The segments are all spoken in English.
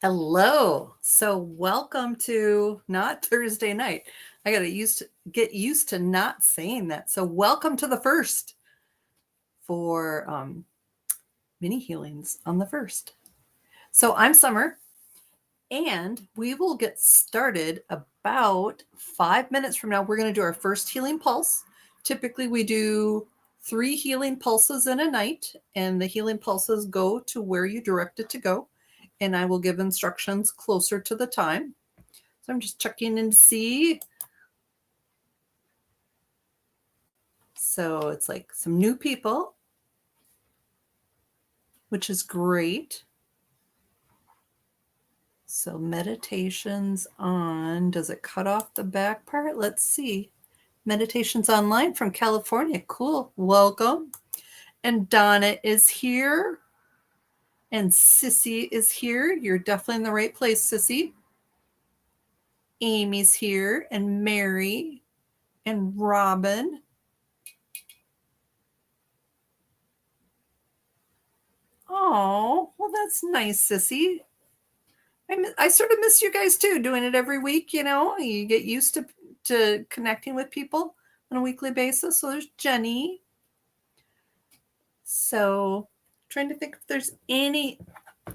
Hello. So welcome to not Thursday night. I got to get used to not saying that. So welcome to the first for mini healings on the first. So I'm Summer, and we will get started about 5 minutes from now. We're going to do our first healing pulse. Typically, we do 3 healing pulses in a night, and the healing pulses go to where you direct it to go. And I will give instructions closer to the time. So I'm just checking in to see. So it's like some new people, which is great. So meditations on, does it cut off the back part? Let's see. Meditations online from California. Cool. Welcome. And Donna is here. And Sissy is here. You're definitely in the right place, Sissy. Amy's here. And Mary. And Robin. Oh, well, that's nice, Sissy. I sort of miss you guys too, doing it every week. You get used to connecting with people on a weekly basis. So there's Jenny. So trying to think if there's any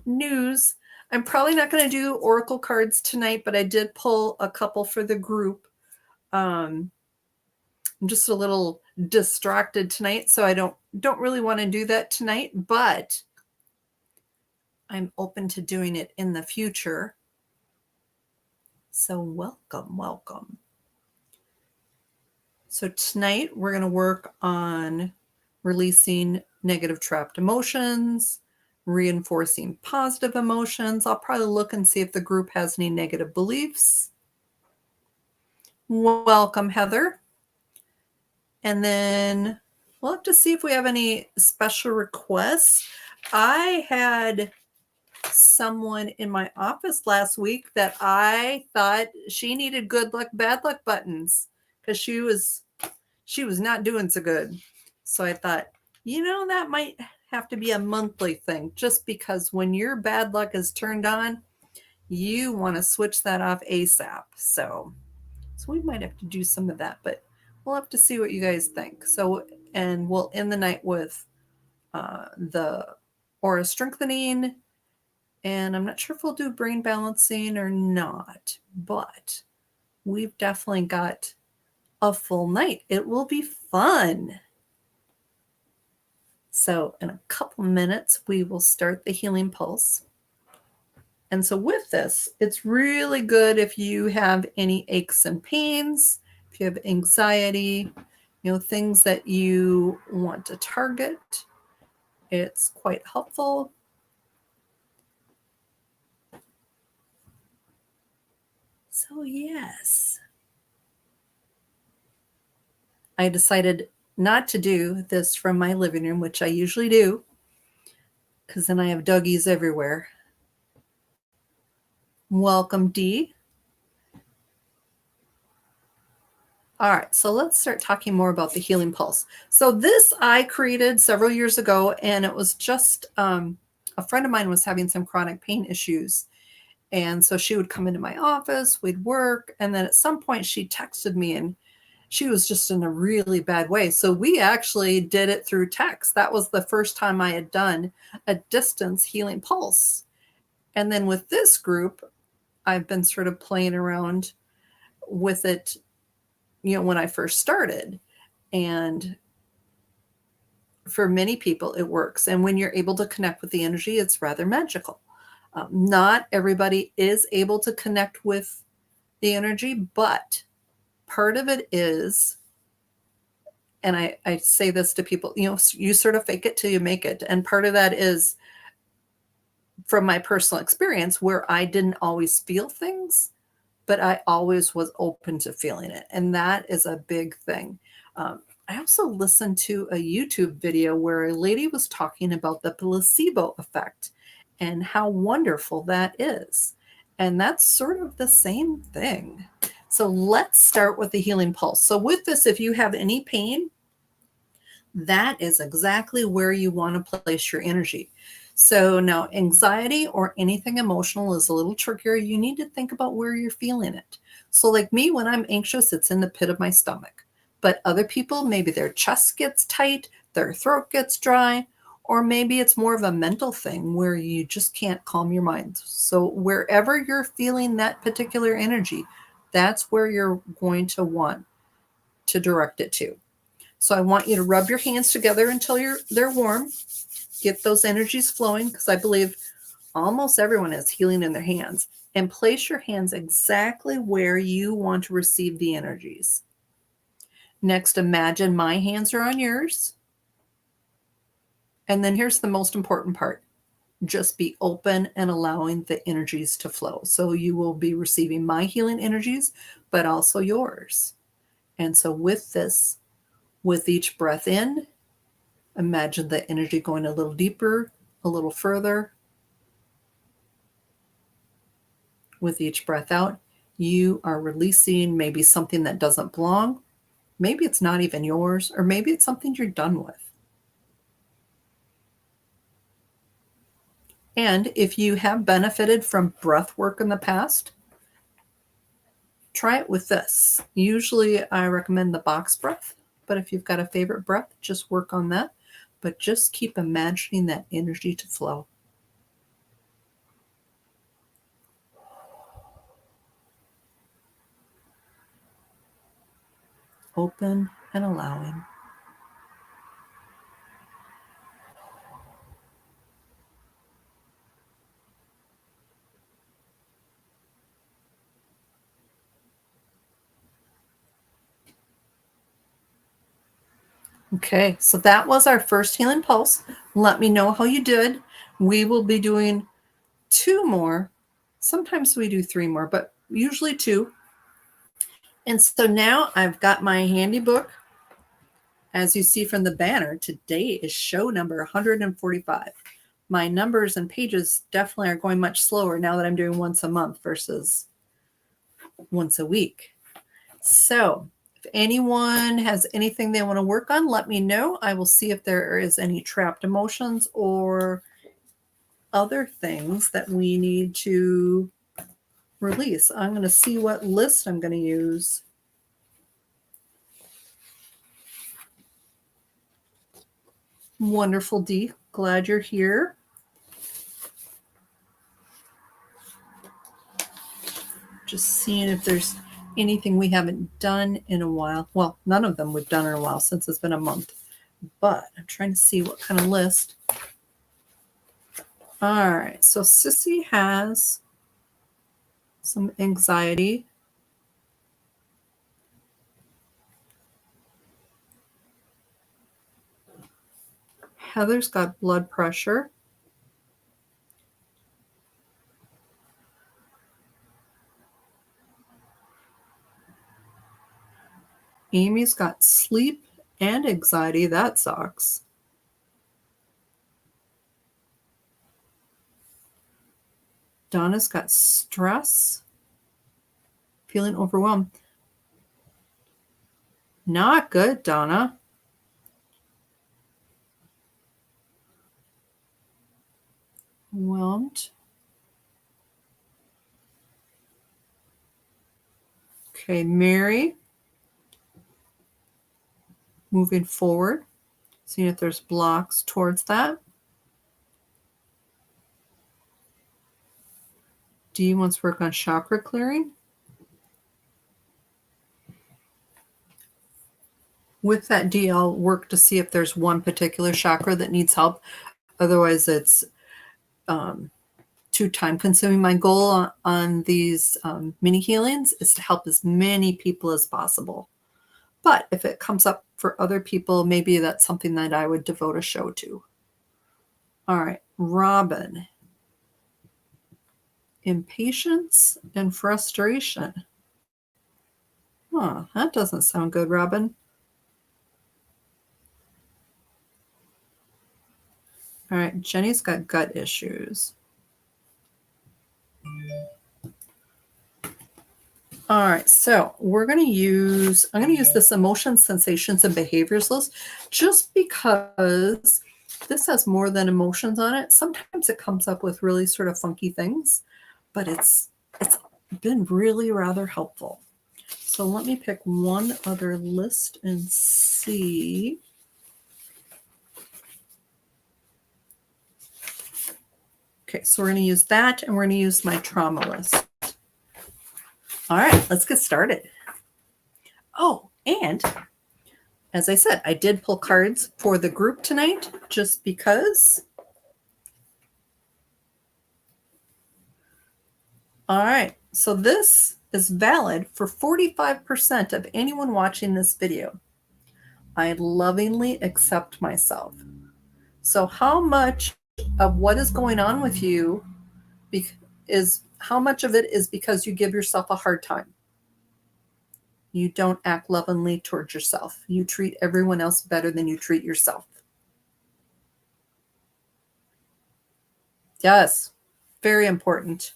news. I'm probably not going to do oracle cards tonight, but I did pull a couple for the group. I'm just a little distracted tonight, so I don't really want to do that tonight, but I'm open to doing it in the future. So welcome. So tonight we're going to work on releasing negative trapped emotions, reinforcing positive emotions. I'll probably look and see if the group has any negative beliefs. Welcome, Heather. And then we'll have to see if we have any special requests. I had someone in my office last week that I thought she needed good luck, bad luck buttons because she was not doing so good. So I thought, that might have to be a monthly thing, just because when your bad luck is turned on, you want to switch that off ASAP. So we might have to do some of that, but we'll have to see what you guys think. So, and we'll end the night with the aura strengthening. And I'm not sure if we'll do brain balancing or not, but we've definitely got a full night. It will be fun. So in a couple minutes, we will start the healing pulse. And so with this, it's really good if you have any aches and pains, if you have anxiety, things that you want to target. It's quite helpful. So yes, I decided not to do this from my living room, which I usually do, because then I have doggies everywhere. Welcome, Dee. All right, so let's start talking more about the healing pulse. So this I created several years ago, and it was just a friend of mine was having some chronic pain issues. And so she would come into my office, we'd work, and then at some point she texted me, and she was just in a really bad way. So we actually did it through text. That was the first time I had done a distance healing pulse. And then with this group, I've been sort of playing around with it, when I first started. And for many people, it works. And when you're able to connect with the energy, it's rather magical. Not everybody is able to connect with the energy, but part of it is, and I say this to people, you sort of fake it till you make it. And part of that is from my personal experience where I didn't always feel things, but I always was open to feeling it. And that is a big thing. I also listened to a YouTube video where a lady was talking about the placebo effect and how wonderful that is. And that's sort of the same thing. So let's start with the healing pulse. So with this, if you have any pain, that is exactly where you want to place your energy. So now anxiety or anything emotional is a little trickier. You need to think about where you're feeling it. So like me, when I'm anxious, it's in the pit of my stomach. But other people, maybe their chest gets tight, their throat gets dry, or maybe it's more of a mental thing where you just can't calm your mind. So wherever you're feeling that particular energy, that's where you're going to want to direct it to. So I want you to rub your hands together until they're warm. Get those energies flowing, because I believe almost everyone has healing in their hands. And place your hands exactly where you want to receive the energies. Next, imagine my hands are on yours. And then here's the most important part. Just be open and allowing the energies to flow. So you will be receiving my healing energies, but also yours. And so with this, with each breath in, imagine the energy going a little deeper, a little further. With each breath out, you are releasing maybe something that doesn't belong. Maybe it's not even yours, or maybe it's something you're done with. And if you have benefited from breath work in the past, try it with this. Usually I recommend the box breath, but if you've got a favorite breath, just work on that. But just keep imagining that energy to flow. Open and allowing. Okay, so that was our first healing pulse. Let me know how you did. We will be doing 2 more. Sometimes we do 3 more, but usually 2. And so now I've got my handy book. As you see from the banner, today is show number 145. My numbers and pages definitely are going much slower now that I'm doing once a month versus once a week. So if anyone has anything they want to work on, let me know. I will see if there is any trapped emotions or other things that we need to release. I'm going to see what list I'm going to use. Wonderful, Dee. Glad you're here. Just seeing if there's anything we haven't done in a while. Well, none of them we've done in a while since it's been a month. But I'm trying to see what kind of list. All right. So Sissy has some anxiety. Heather's got blood pressure. Amy's got sleep and anxiety. That sucks. Donna's got stress, feeling overwhelmed. Not good, Donna. Overwhelmed. Okay, Mary. Moving forward, seeing if there's blocks towards that. Dee wants to work on chakra clearing. With that Dee, I'll work to see if there's one particular chakra that needs help. Otherwise, it's too time consuming. My goal on these mini healings is to help as many people as possible. But if it comes up for other people, maybe that's something that I would devote a show to. All right, Robin. Impatience and frustration. Oh, that doesn't sound good, Robin. All right, Jenny's got gut issues. All right, so I'm going to use this emotions, sensations, and behaviors list just because This has more than emotions on it. Sometimes it comes up with really sort of funky things, but it's been really rather helpful. So let me pick one other list and see. Okay, so we're going to use that, and we're going to use my trauma list. All right, let's get started. Oh, and as I said, I did pull cards for the group tonight just because. All right, so this is valid for 45% of anyone watching this video. I lovingly accept myself. So how much of what is going on with you is how much of it is because you give yourself a hard time? You don't act lovingly towards yourself. You treat everyone else better than you treat yourself. Yes, very important.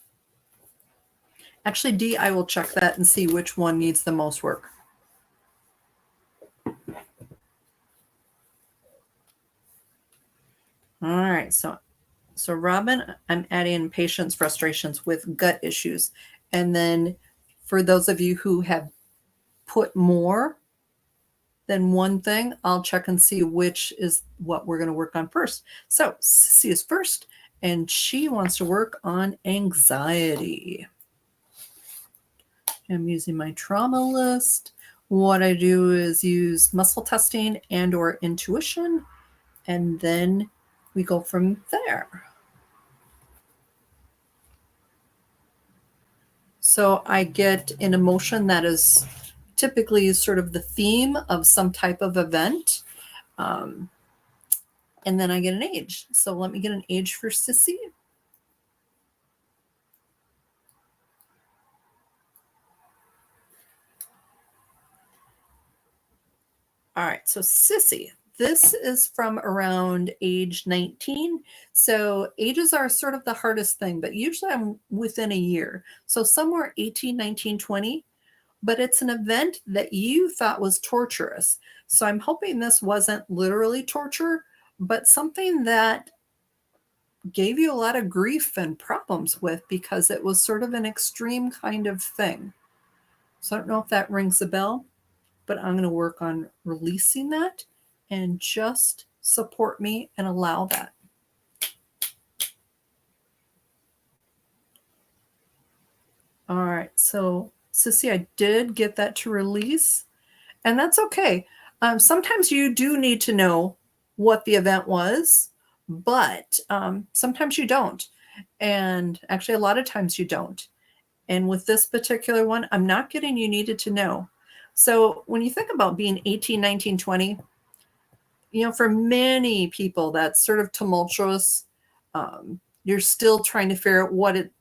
Actually, D, I will check that and see which one needs the most work. All right, so Robin, I'm adding patience, frustrations with gut issues. And then for those of you who have put more than one thing, I'll check and see which is what we're going to work on first. So Sissy is first, and she wants to work on anxiety. I'm using my trauma list. What I do is use muscle testing and or intuition, and then we go from there. So I get an emotion that is typically sort of the theme of some type of event. And then I get an age. So let me get an age for Sissy. All right, so Sissy, this is from around age 19. So ages are sort of the hardest thing, but usually I'm within a year. So somewhere 18, 19, 20, but it's an event that you thought was torturous. So I'm hoping this wasn't literally torture, but something that gave you a lot of grief and problems with because it was sort of an extreme kind of thing. So I don't know if that rings a bell, but I'm going to work on releasing that and just support me and allow that. All right, so Sissy, I did get that to release, and that's okay. Sometimes you do need to know what the event was, but sometimes you don't. And actually, a lot of times you don't. And with this particular one, I'm not getting you needed to know. So when you think about being 18, 19, 20, for many people, that's sort of tumultuous. You're still trying to figure out what it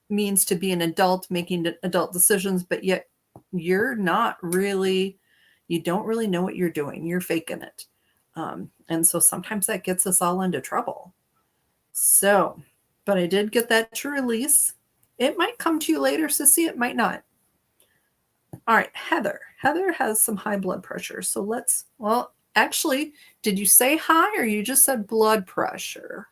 means to be an adult, making adult decisions, but yet you don't really know what you're doing. You're faking it. And so sometimes that gets us all into trouble. So, but I did get that to release. It might come to you later, Sissy. It might not. All right, Heather. Heather has some high blood pressure. So actually, did you say high or you just said blood pressure?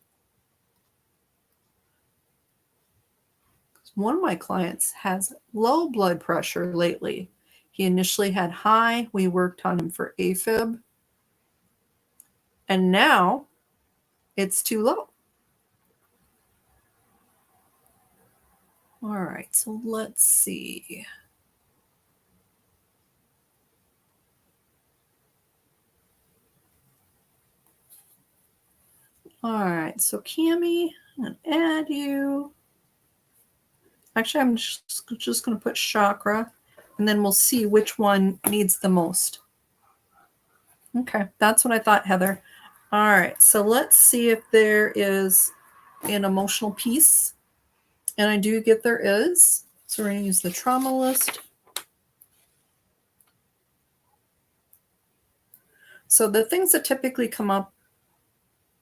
One of my clients has low blood pressure lately. He initially had high. We worked on him for AFib. And now it's too low. All right, so let's see. All right, so Cami, I'm going to add you. Actually, I'm just going to put chakra, and then we'll see which one needs the most. Okay, that's what I thought, Heather. All right, so let's see if there is an emotional piece. And I do get there is. So we're going to use the trauma list. So the things that typically come up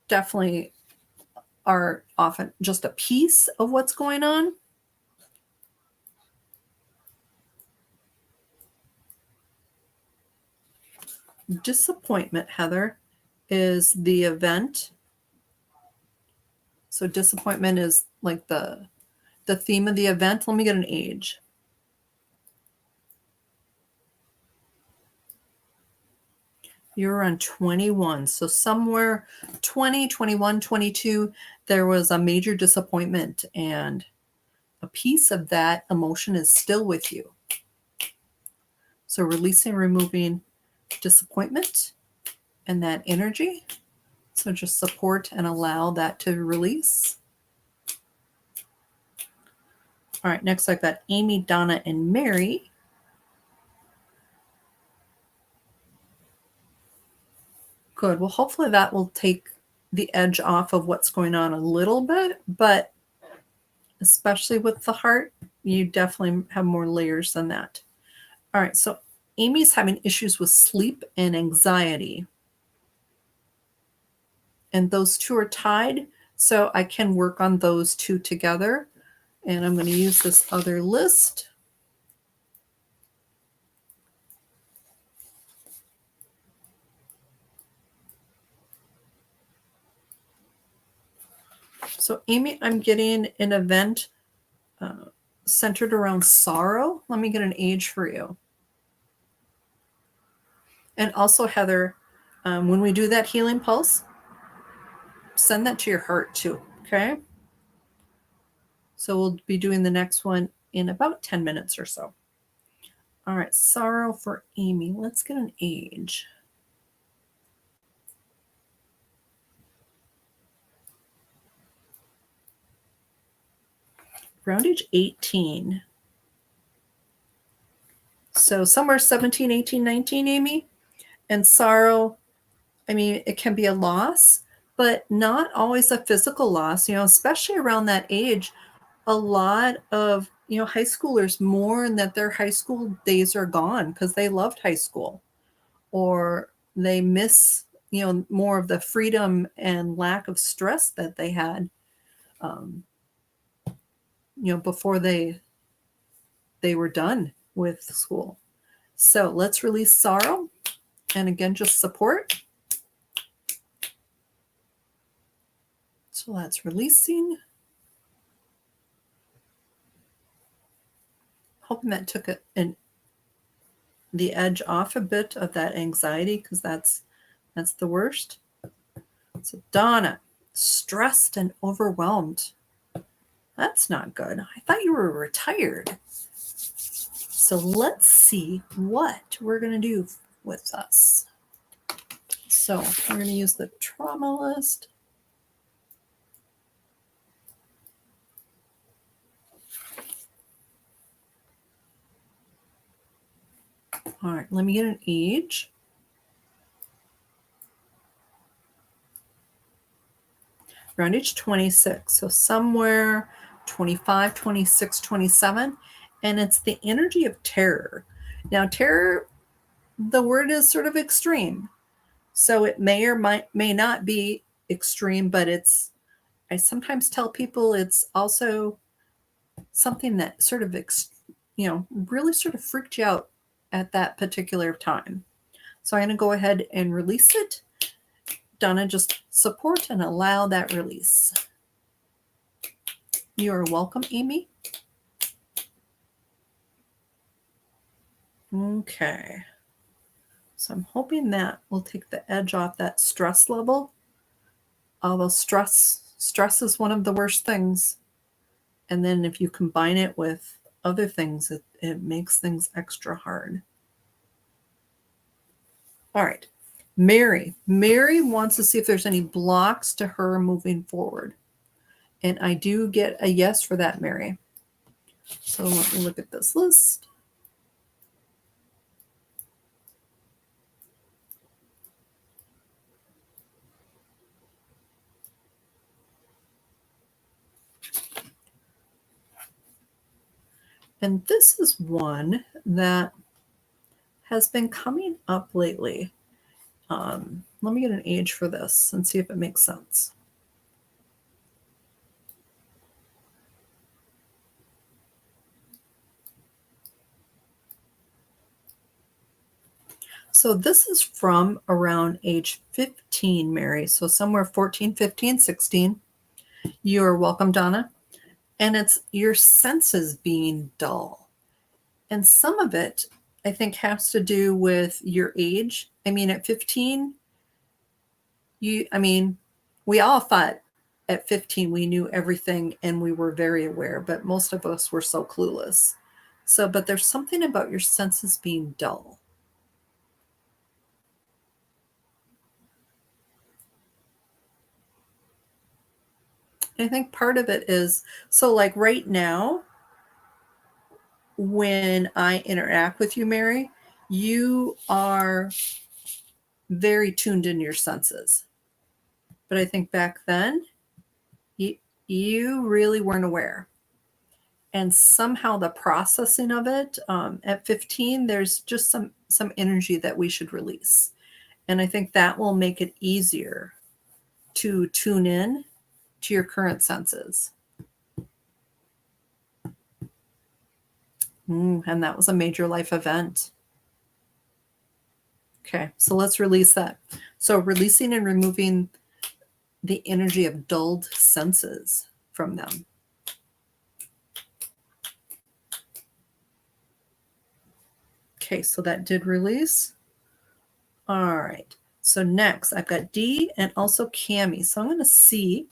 definitely are often just a piece of what's going on. Disappointment, Heather, is the event So disappointment is like the theme of the event. Let me get an age. You're on 21. So somewhere 20, 21, 22, there was a major disappointment, and a piece of that emotion is still with you. So releasing, removing disappointment and that energy. So just support and allow that to release. All right, next I've got Amy, Donna, and Mary. Good. Well, hopefully that will take the edge off of what's going on a little bit, but especially with the heart, you definitely have more layers than that. All right, so Amy's having issues with sleep and anxiety. And those two are tied, so I can work on those two together. And I'm going to use this other list. So Amy, I'm getting an event centered around sorrow. Let me get an age for you. And also, Heather, when we do that healing pulse, send that to your heart too, okay? So we'll be doing the next one in about 10 minutes or so. All right, sorrow for Amy. Let's get an age. Around age 18. So somewhere 17, 18, 19, Amy. And sorrow, I mean, it can be a loss, but not always a physical loss, especially around that age. A lot of, high schoolers mourn that their high school days are gone because they loved high school, or they miss, more of the freedom and lack of stress that they had, before they were done with school. So let's release sorrow. And again, just support. So that's releasing. Hoping that took the edge off a bit of that anxiety, because that's the worst. So Donna, stressed and overwhelmed. That's not good. I thought you were retired. So let's see what we're going to do with us. So we're going to use the trauma list. All right, let me get an age. Around age 26. So somewhere 25, 26, 27. And it's the energy of terror. Now, terror, the word is sort of extreme. So it may or may not be extreme, but I sometimes tell people it's also something that sort of, really sort of freaked you out at that particular time. So I'm going to go ahead and release it. Donna, just support and allow that release. You are welcome, Amy. Okay. So I'm hoping that will take the edge off that stress level. Although stress is one of the worst things. And then if you combine it with other things, it makes things extra hard. All right. Mary wants to see if there's any blocks to her moving forward. And I do get a yes for that, Mary. So let me look at this list. And this is one that has been coming up lately. Let me get an age for this and see if it makes sense. So this is from around age 15, Mary. So somewhere 14, 15, 16. You're welcome, Donna. And it's your senses being dull. And some of it, I think, has to do with your age. I mean, at 15, we all thought at 15 we knew everything and we were very aware, but most of us were so clueless. So, but there's something about your senses being dull. I think part of it is, so like right now, when I interact with you, Mary, you are very tuned in your senses. But I think back then, you really weren't aware. And somehow the processing of it, at 15, there's just some energy that we should release. And I think that will make it easier to tune in to your current senses. And that was a major life event. Okay, so let's release that. So releasing and removing the energy of dulled senses from them. Okay, so that did release. All right, so next I've got D and also Cami. So I'm going to C,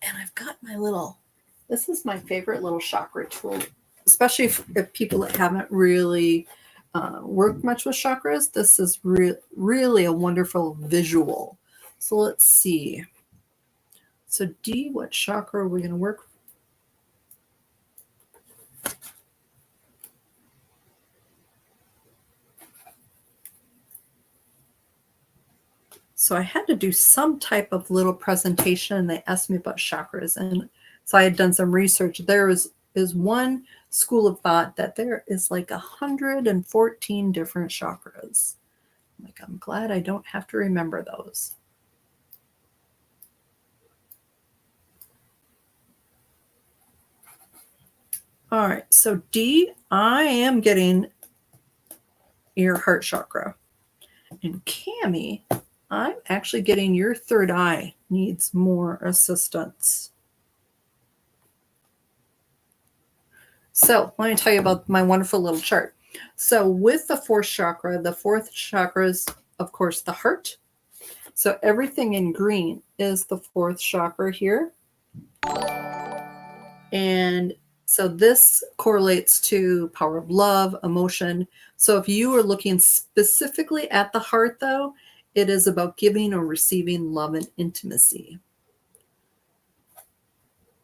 and I've got my little, this is my favorite little chakra tool, especially if people that haven't really worked much with chakras. This is really a wonderful visual. So let's see. So D, what chakra are we going to work? So I had to do some type of little presentation. They asked me about chakras, and so I had done some research. There is one school of thought that there is like 114 different chakras. Like, I'm glad I don't have to remember those. All right, so D, I am getting your heart chakra. And Cami, I'm actually getting your third eye needs more assistance. So let me tell you about my wonderful little chart. So with the fourth chakra is, of course, the heart. So everything in green is the fourth chakra here. And so this correlates to power of love, emotion. So if you are looking specifically at the heart, though, it is about giving or receiving love and intimacy.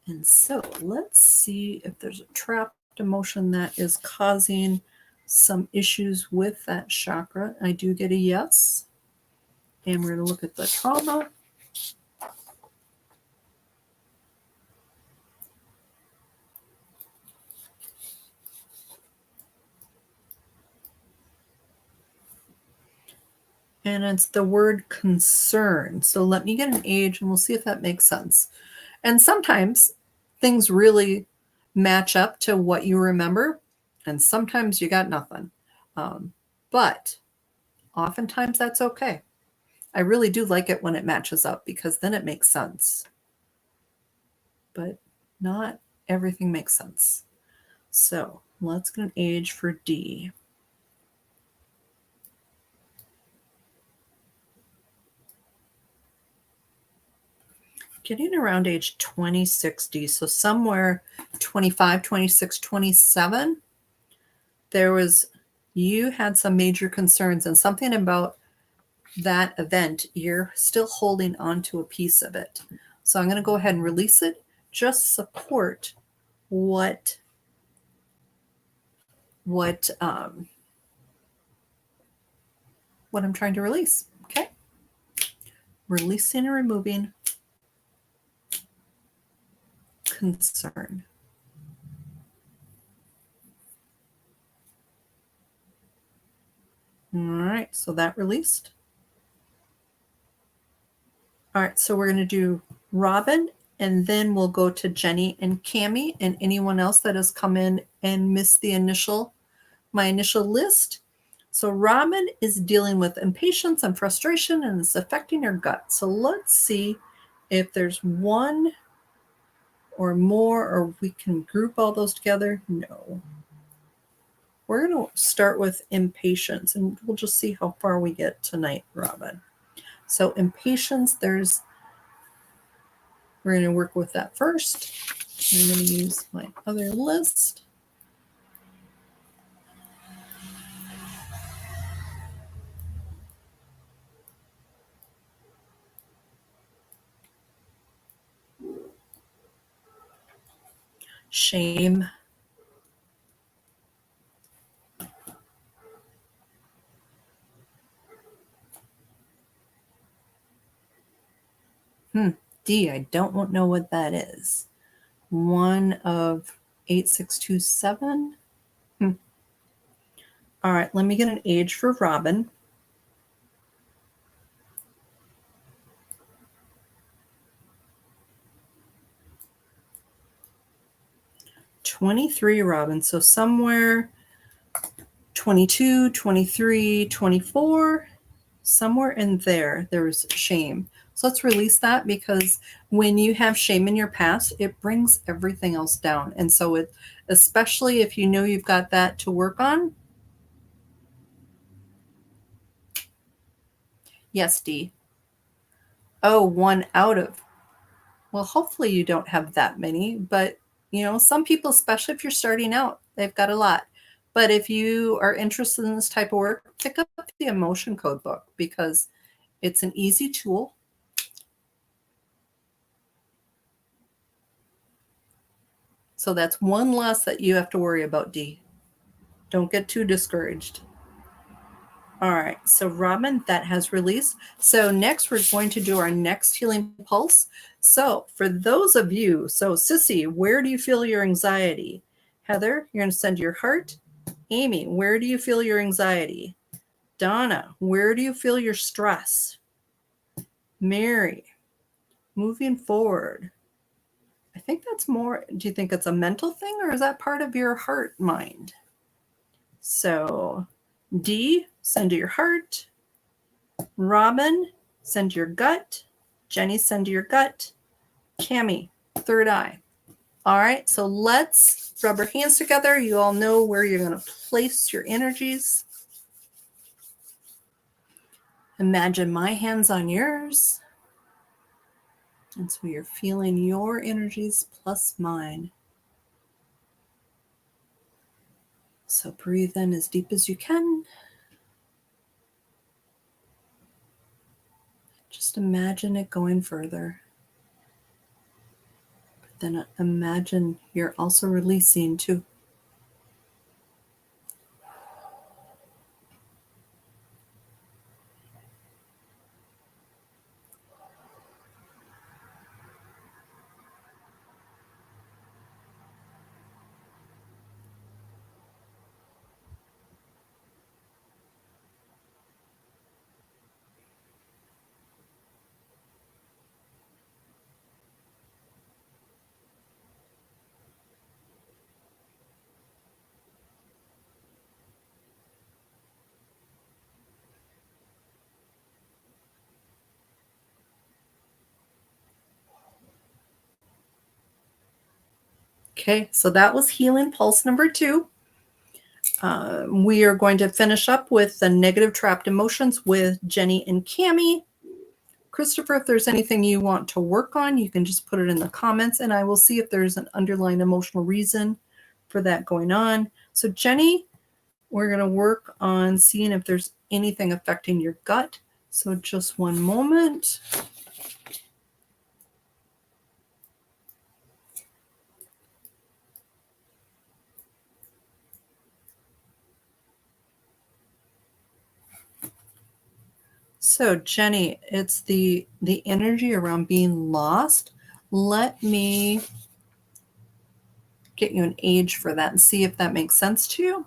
And so let's see if there's a trapped emotion that is causing some issues with that chakra. I do get a yes. And we're going to look at the trauma. And it's the word concern. So let me get an age and we'll see if that makes sense. And sometimes things really match up to what you remember, and sometimes you got nothing. But oftentimes that's okay. I really do like it when it matches up because then it makes sense. But not everything makes sense. So let's get an age for D. Getting around age 2060, so somewhere 25, 26, 27, you had some major concerns, and something about that event, you're still holding on to a piece of it. So I'm going to go ahead and release it. Just support what I'm trying to release. Okay. Releasing and removing concern. All right, so that released. All right, so we're going to do Robin, and then we'll go to Jenny and Cami and anyone else that has come in and missed my initial list. So Robin is dealing with impatience and frustration, and it's affecting her gut. So let's see If there's one or more, or we can group all those together, no. We're going to start with impatience, and we'll just see how far we get tonight, Robin. So impatience, we're going to work with that first. I'm going to use my other list. Shame. D, I don't know what that is. 1 of 8627. All right, let me get an age for Robin. "23, Robin." So somewhere 22, 23, 24, somewhere in there's shame. So let's release that, because when you have shame in your past, it brings everything else down. And so especially if you know you've got that to work on. Yes, D. Oh, 1 out of. Well, hopefully you don't have that many, but some people, especially if you're starting out, they've got a lot. But if you are interested in this type of work, pick up the emotion code book, because it's an easy tool. So that's one less that you have to worry about, D. Don't get too discouraged. All right, so Robin, that has released. So next we're going to do our next healing pulse. So for those of you, so Sissy, where do you feel your anxiety? Heather, you're going to send your heart. Amy, where do you feel your anxiety? Donna, where do you feel your stress? Mary, moving forward. I think that's more, do you think it's a mental thing, or is that part of your heart mind? So D, send to your heart. Robin, send to your gut. Jenny, send to your gut. Cami, third eye. All right, so let's rub our hands together. You all know where you're going to place your energies. Imagine my hands on yours. And so you're feeling your energies plus mine. So breathe in as deep as you can. Just imagine it going further. But then imagine you're also releasing too. Okay, so that was healing pulse number 2. We are going to finish up with the negative trapped emotions with Jenny and Cami. Christopher, if there's anything you want to work on, you can just put it in the comments, and I will see if there's an underlying emotional reason for that going on. So Jenny, we're going to work on seeing if there's anything affecting your gut. So just one moment. So Jenny, it's the energy around being lost. Let me get you an age for that and see if that makes sense to you.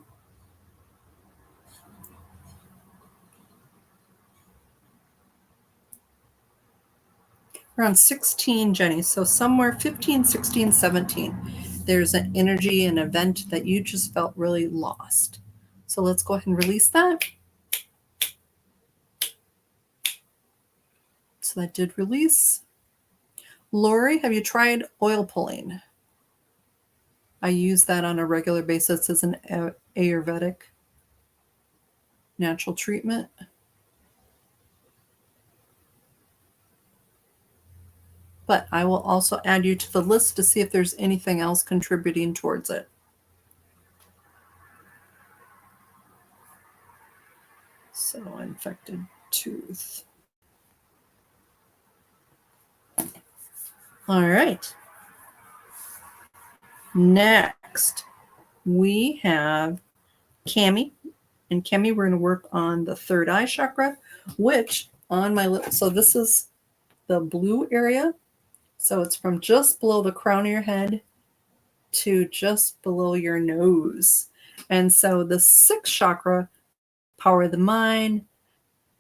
Around 16, Jenny. So somewhere 15, 16, 17. There's an energy, an event that you just felt really lost. So let's go ahead and release that. So that did release. Lori, have you tried oil pulling? I use that on a regular basis as an Ayurvedic natural treatment. But I will also add you to the list to see if there's anything else contributing towards it. So, infected tooth. All right. Next, we have Cami. And Cami, we're going to work on the third eye chakra, which on my lip. So this is the blue area. So it's from just below the crown of your head to just below your nose. And so the sixth chakra, power of the mind,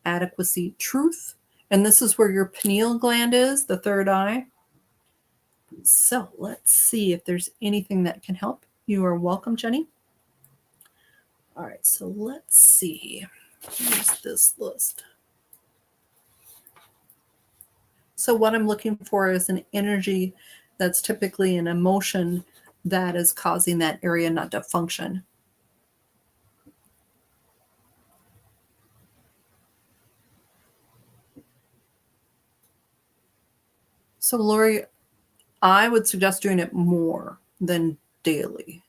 adequacy, truth. And this is where your pineal gland is, the third eye. So let's see if there's anything that can help. You are welcome, Jenny. All right, so let's see. Here's this list. So what I'm looking for is an energy that's typically an emotion that is causing that area not to function. So Lori, I would suggest doing it more than daily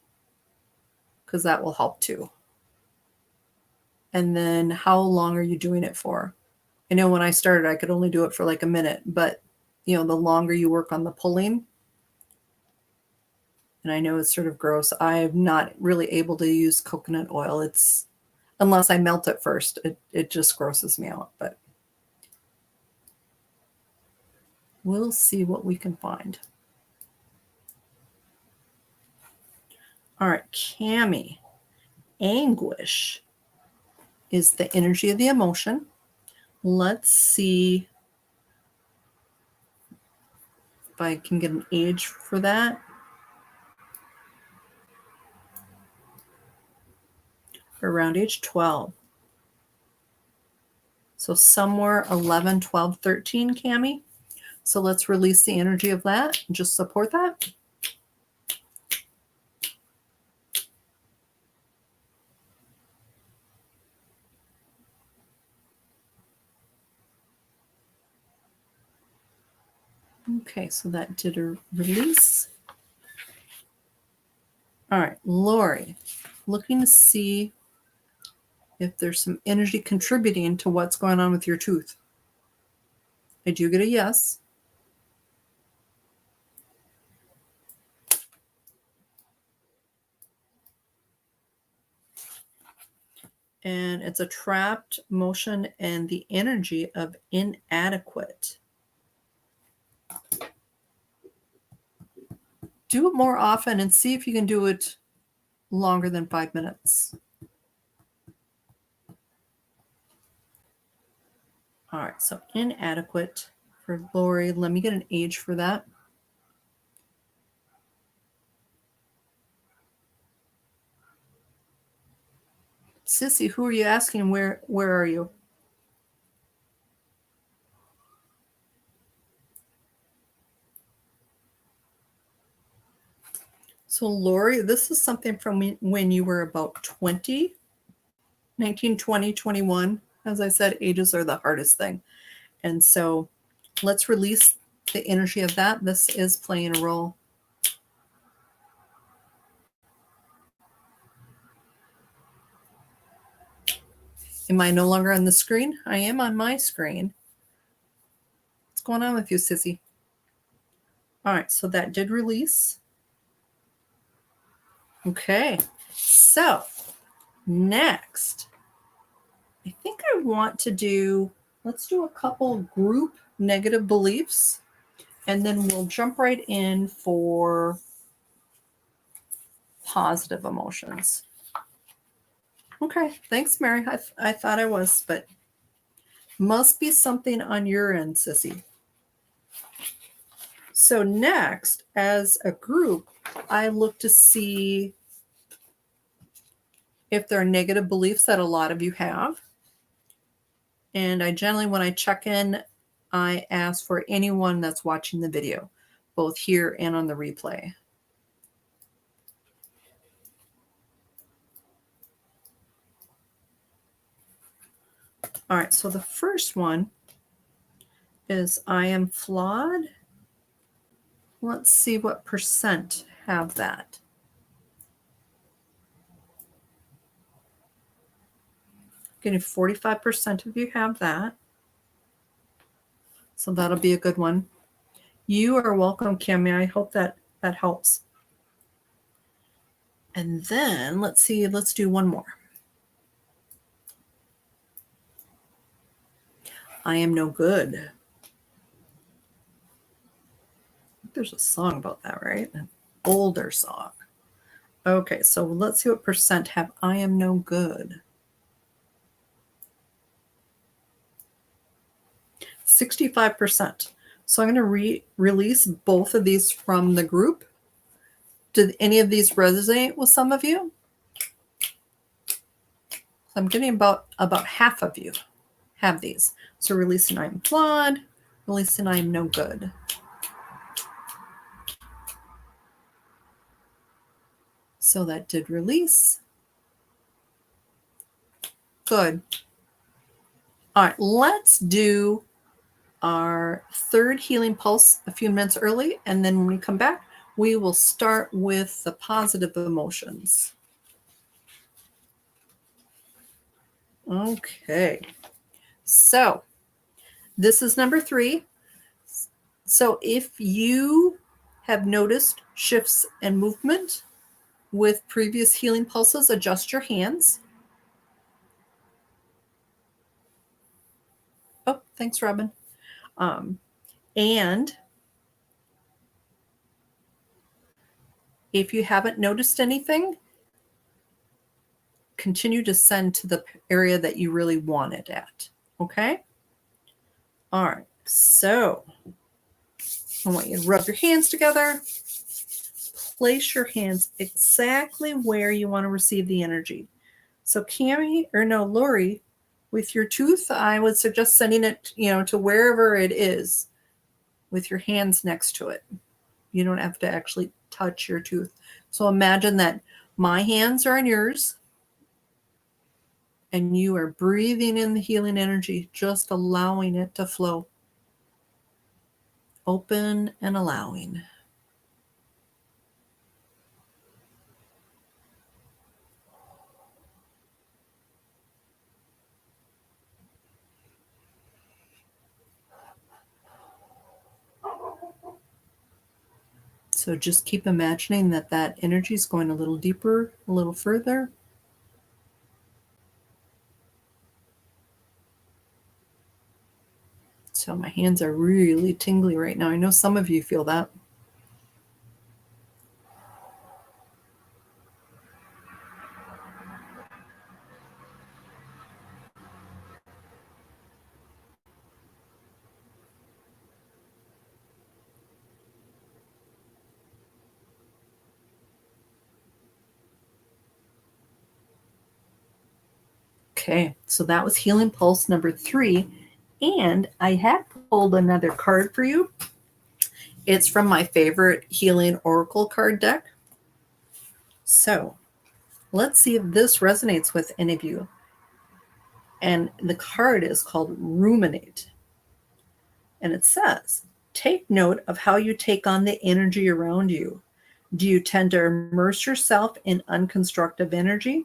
because that will help too. And then how long are you doing it for? I know when I started, I could only do it for like a minute, but the longer you work on the pulling, and I know it's sort of gross, I'm not really able to use coconut oil. It's unless I melt it first, it just grosses me out, but we'll see what we can find. All right, Cami, anguish is the energy of the emotion. Let's see if I can get an age for that. Around age 12. So somewhere 11, 12, 13, Cami. So let's release the energy of that and just support that. Okay, so that did a release. All right, Lori, looking to see if there's some energy contributing to what's going on with your tooth. I do get a yes. And it's a trapped motion and the energy of inadequate. Do it more often and see if you can do it longer than 5 minutes. All right, so inadequate for Lori. Let me get an age for that. Sissy, who are you asking? Where are you? So Lori, this is something from when you were about 20, 19, 20, 21. As I said, ages are the hardest thing. And so let's release the energy of that. This is playing a role. Am I no longer on the screen? I am on my screen. What's going on with you, Sissy? All right, so that did release. Okay, so next, I think I want to do, let's do a couple group negative beliefs, and then we'll jump right in for positive emotions. Okay, thanks, Mary. I thought I was, but must be something on your end, Sissy. So next, as a group, I look to see if there are negative beliefs that a lot of you have. And I generally, when I check in, I ask for anyone that's watching the video, both here and on the replay. All right, so the first one is I am flawed. Let's see what percent have that. Getting 45% of you have that. So that'll be a good one. You are welcome, Kimmy. I hope that helps. And then let's see, let's do one more. I am no good. There's a song about that, right? An older song. Okay, so let's see what percent have I am no good. 65%. So I'm going to release both of these from the group. Did any of these resonate with some of you? I'm getting about half of you have these. So releasing I'm flawed, releasing I'm no good. So that did release. Good. All right, let's do our third healing pulse a few minutes early. And then when we come back, we will start with the positive emotions. Okay. So this is number 3. So if you have noticed shifts and movement with previous healing pulses, adjust your hands. Oh, thanks, Robin. And if you haven't noticed anything, continue to send to the area that you really want it at. Okay? All right. So I want you to rub your hands together. Place your hands exactly where you want to receive the energy. So Lori, with your tooth, I would suggest sending it, to wherever it is with your hands next to it. You don't have to actually touch your tooth. So imagine that my hands are on yours and you are breathing in the healing energy, just allowing it to flow. Open and allowing. So just keep imagining that energy is going a little deeper, a little further. So my hands are really tingly right now. I know some of you feel that. Okay, so that was Healing Pulse number 3. And I have pulled another card for you. It's from my favorite Healing Oracle card deck. So let's see if this resonates with any of you. And the card is called Ruminate. And it says, take note of how you take on the energy around you. Do you tend to immerse yourself in unconstructive energy?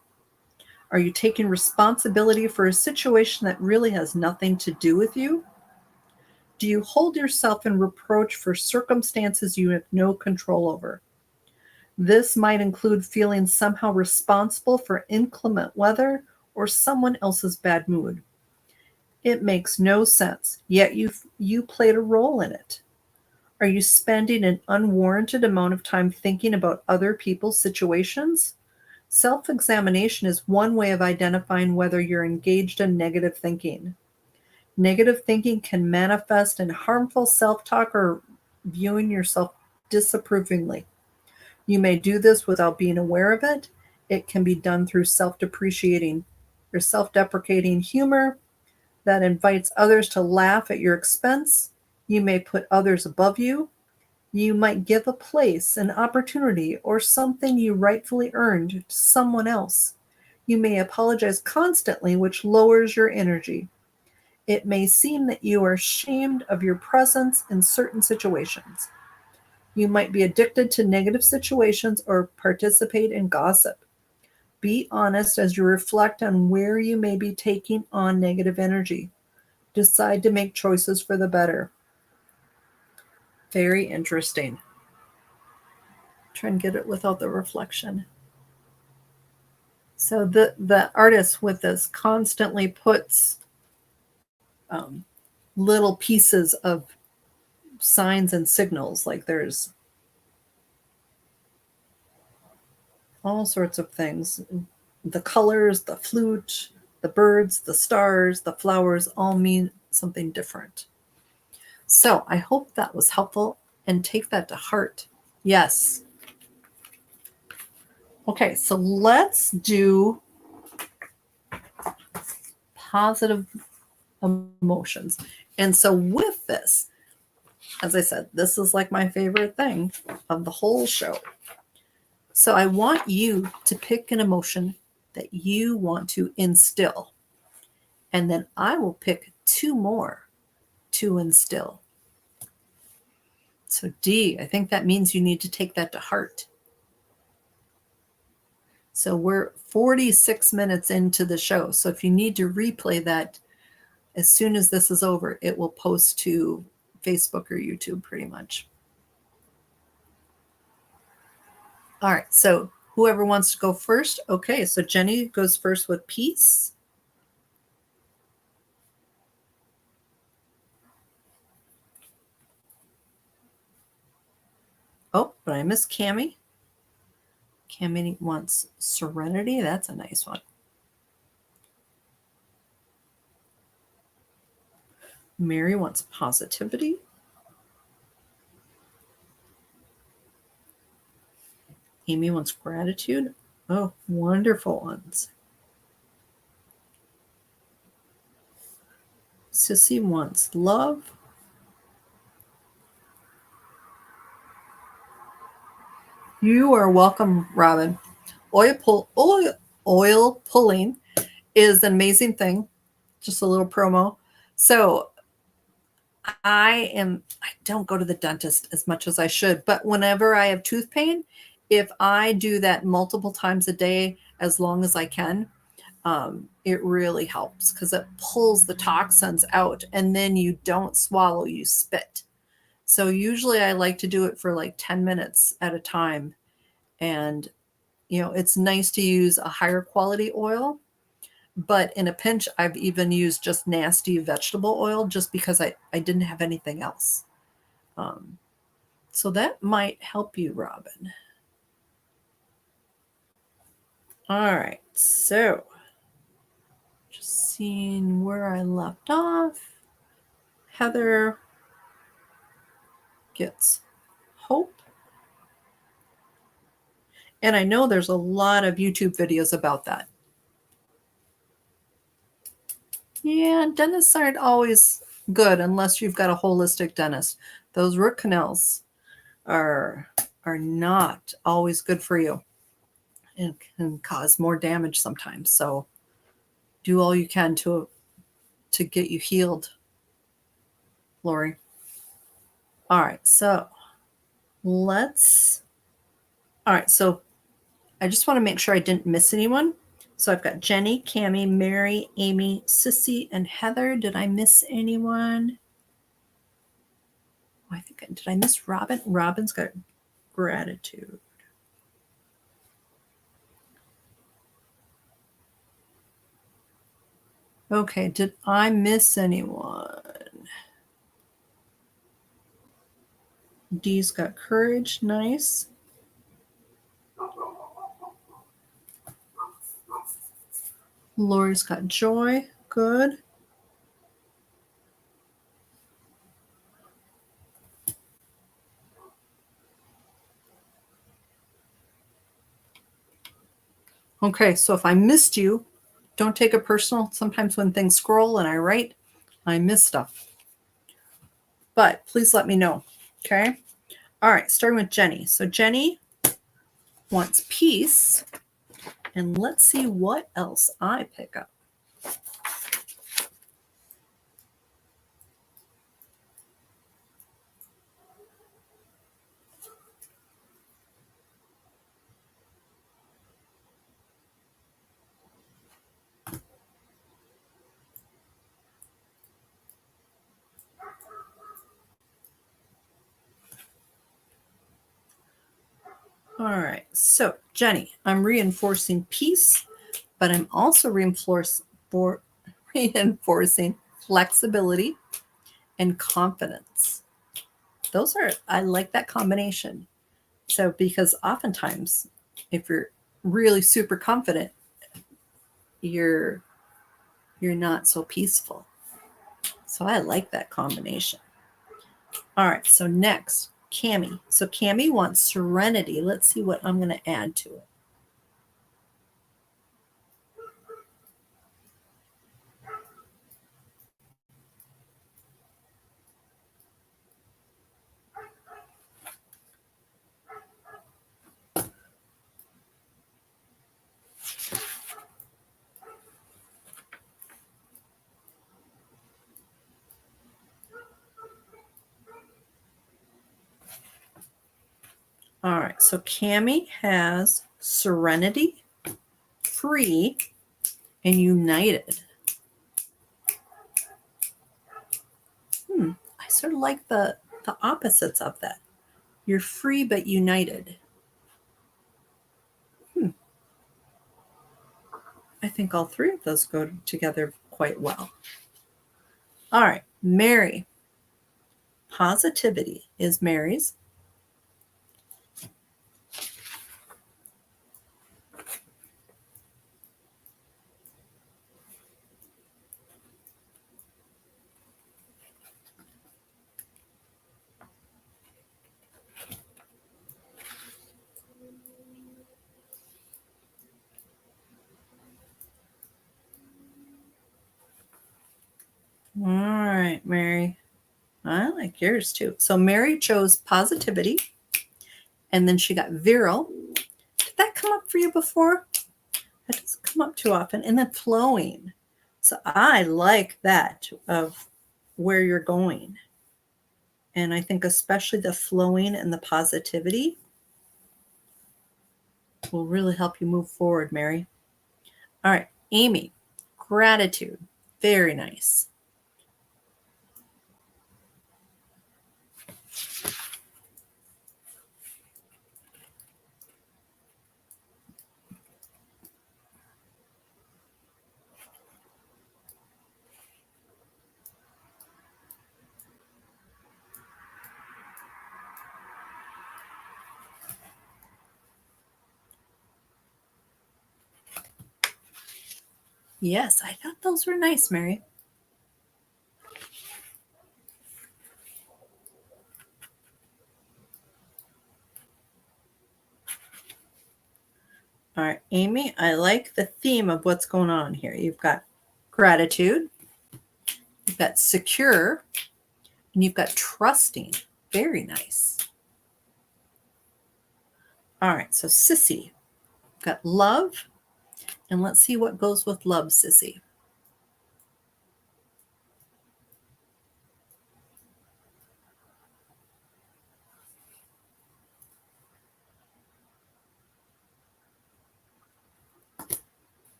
Are you taking responsibility for a situation that really has nothing to do with you? Do you hold yourself in reproach for circumstances you have no control over? This might include feeling somehow responsible for inclement weather or someone else's bad mood. It makes no sense, yet you played a role in it. Are you spending an unwarranted amount of time thinking about other people's situations? Self-examination is one way of identifying whether you're engaged in negative thinking. Negative thinking can manifest in harmful self-talk or viewing yourself disapprovingly. You may do this without being aware of it. It can be done through self-depreciating or self-deprecating humor, that invites others to laugh at your expense. You may put others above you. You might give a place, an opportunity, or something you rightfully earned to someone else. You may apologize constantly, which lowers your energy. It may seem that you are ashamed of your presence in certain situations. You might be addicted to negative situations or participate in gossip. Be honest as you reflect on where you may be taking on negative energy. Decide to make choices for the better. Very interesting. Try and get it without the reflection. So the artist with this constantly puts little pieces of signs and signals. Like there's all sorts of things. The colors, the flute, the birds, the stars, the flowers all mean something different. So I hope that was helpful and take that to heart. Yes. Okay, so let's do positive emotions. And so with this, as I said, this is like my favorite thing of the whole show. So I want you to pick an emotion that you want to instill. And then I will pick 2 more to instill. So D, I think that means you need to take that to heart. So we're 46 minutes into the show. So if you need to replay that, as soon as this is over, it will post to Facebook or YouTube pretty much. All right, so whoever wants to go first. Okay, so Jenny goes first with peace. Oh, but I missed Cammie. Cammie wants serenity. That's a nice one. Mary wants positivity. Amy wants gratitude. Oh, wonderful ones. Sissy wants love. You are welcome, Robin. Oil pulling is an amazing thing. Just a little promo. So I don't go to the dentist as much as I should, but whenever I have tooth pain, if I do that multiple times a day, as long as I can, it really helps because it pulls the toxins out and then you don't swallow, you spit. So usually I like to do it for like 10 minutes at a time. And, it's nice to use a higher quality oil. But in a pinch, I've even used just nasty vegetable oil just because I didn't have anything else. So that might help you, Robin. All right. So just seeing where I left off. Heather gets hope. And I know there's a lot of YouTube videos about that. Yeah, dentists aren't always good unless you've got a holistic dentist. Those root canals are not always good for you and can cause more damage sometimes. So do all you can to get you healed, Lori. All right, so so I just want to make sure I didn't miss anyone. So I've got Jenny, Cammie, Mary, Amy, Sissy, and Heather. Did I miss anyone? Oh, did I miss Robin? Robin's got gratitude. Okay, did I miss anyone? D's got courage, nice. Lori's got joy, good. Okay, so if I missed you, Don't take it personal. Sometimes when things scroll and I write, I miss stuff. But please let me know. Okay. All right. Starting with Jenny. So Jenny wants peace. And let's see what else I pick up. All right. So Jenny, I'm reinforcing peace, but I'm also reinforcing flexibility and confidence. I like that combination. So, because oftentimes, if you're really super confident, you're not so peaceful. So I like that combination. All right, so next, Cami. So Cami wants serenity. Let's see what I'm going to add to it. All right, so Cami has serenity, free, and united. I sort of like the opposites of that. You're free but united. I think all three of those go together quite well. All right, Mary. Positivity is Mary's. All right, Mary. I like yours too. So Mary chose positivity, and then she got virile. Did that come up for you before? That doesn't come up too often. And then flowing. So I like that of where you're going. And I think especially the flowing and the positivity will really help you move forward, Mary. All right, Amy, gratitude. Very nice. Yes, I thought those were nice, Mary. All right, Amy, I like the theme of what's going on here. You've got gratitude, you've got secure, and you've got trusting. Very nice. All right, so Sissy, you've got love, and let's see what goes with love, Sissy.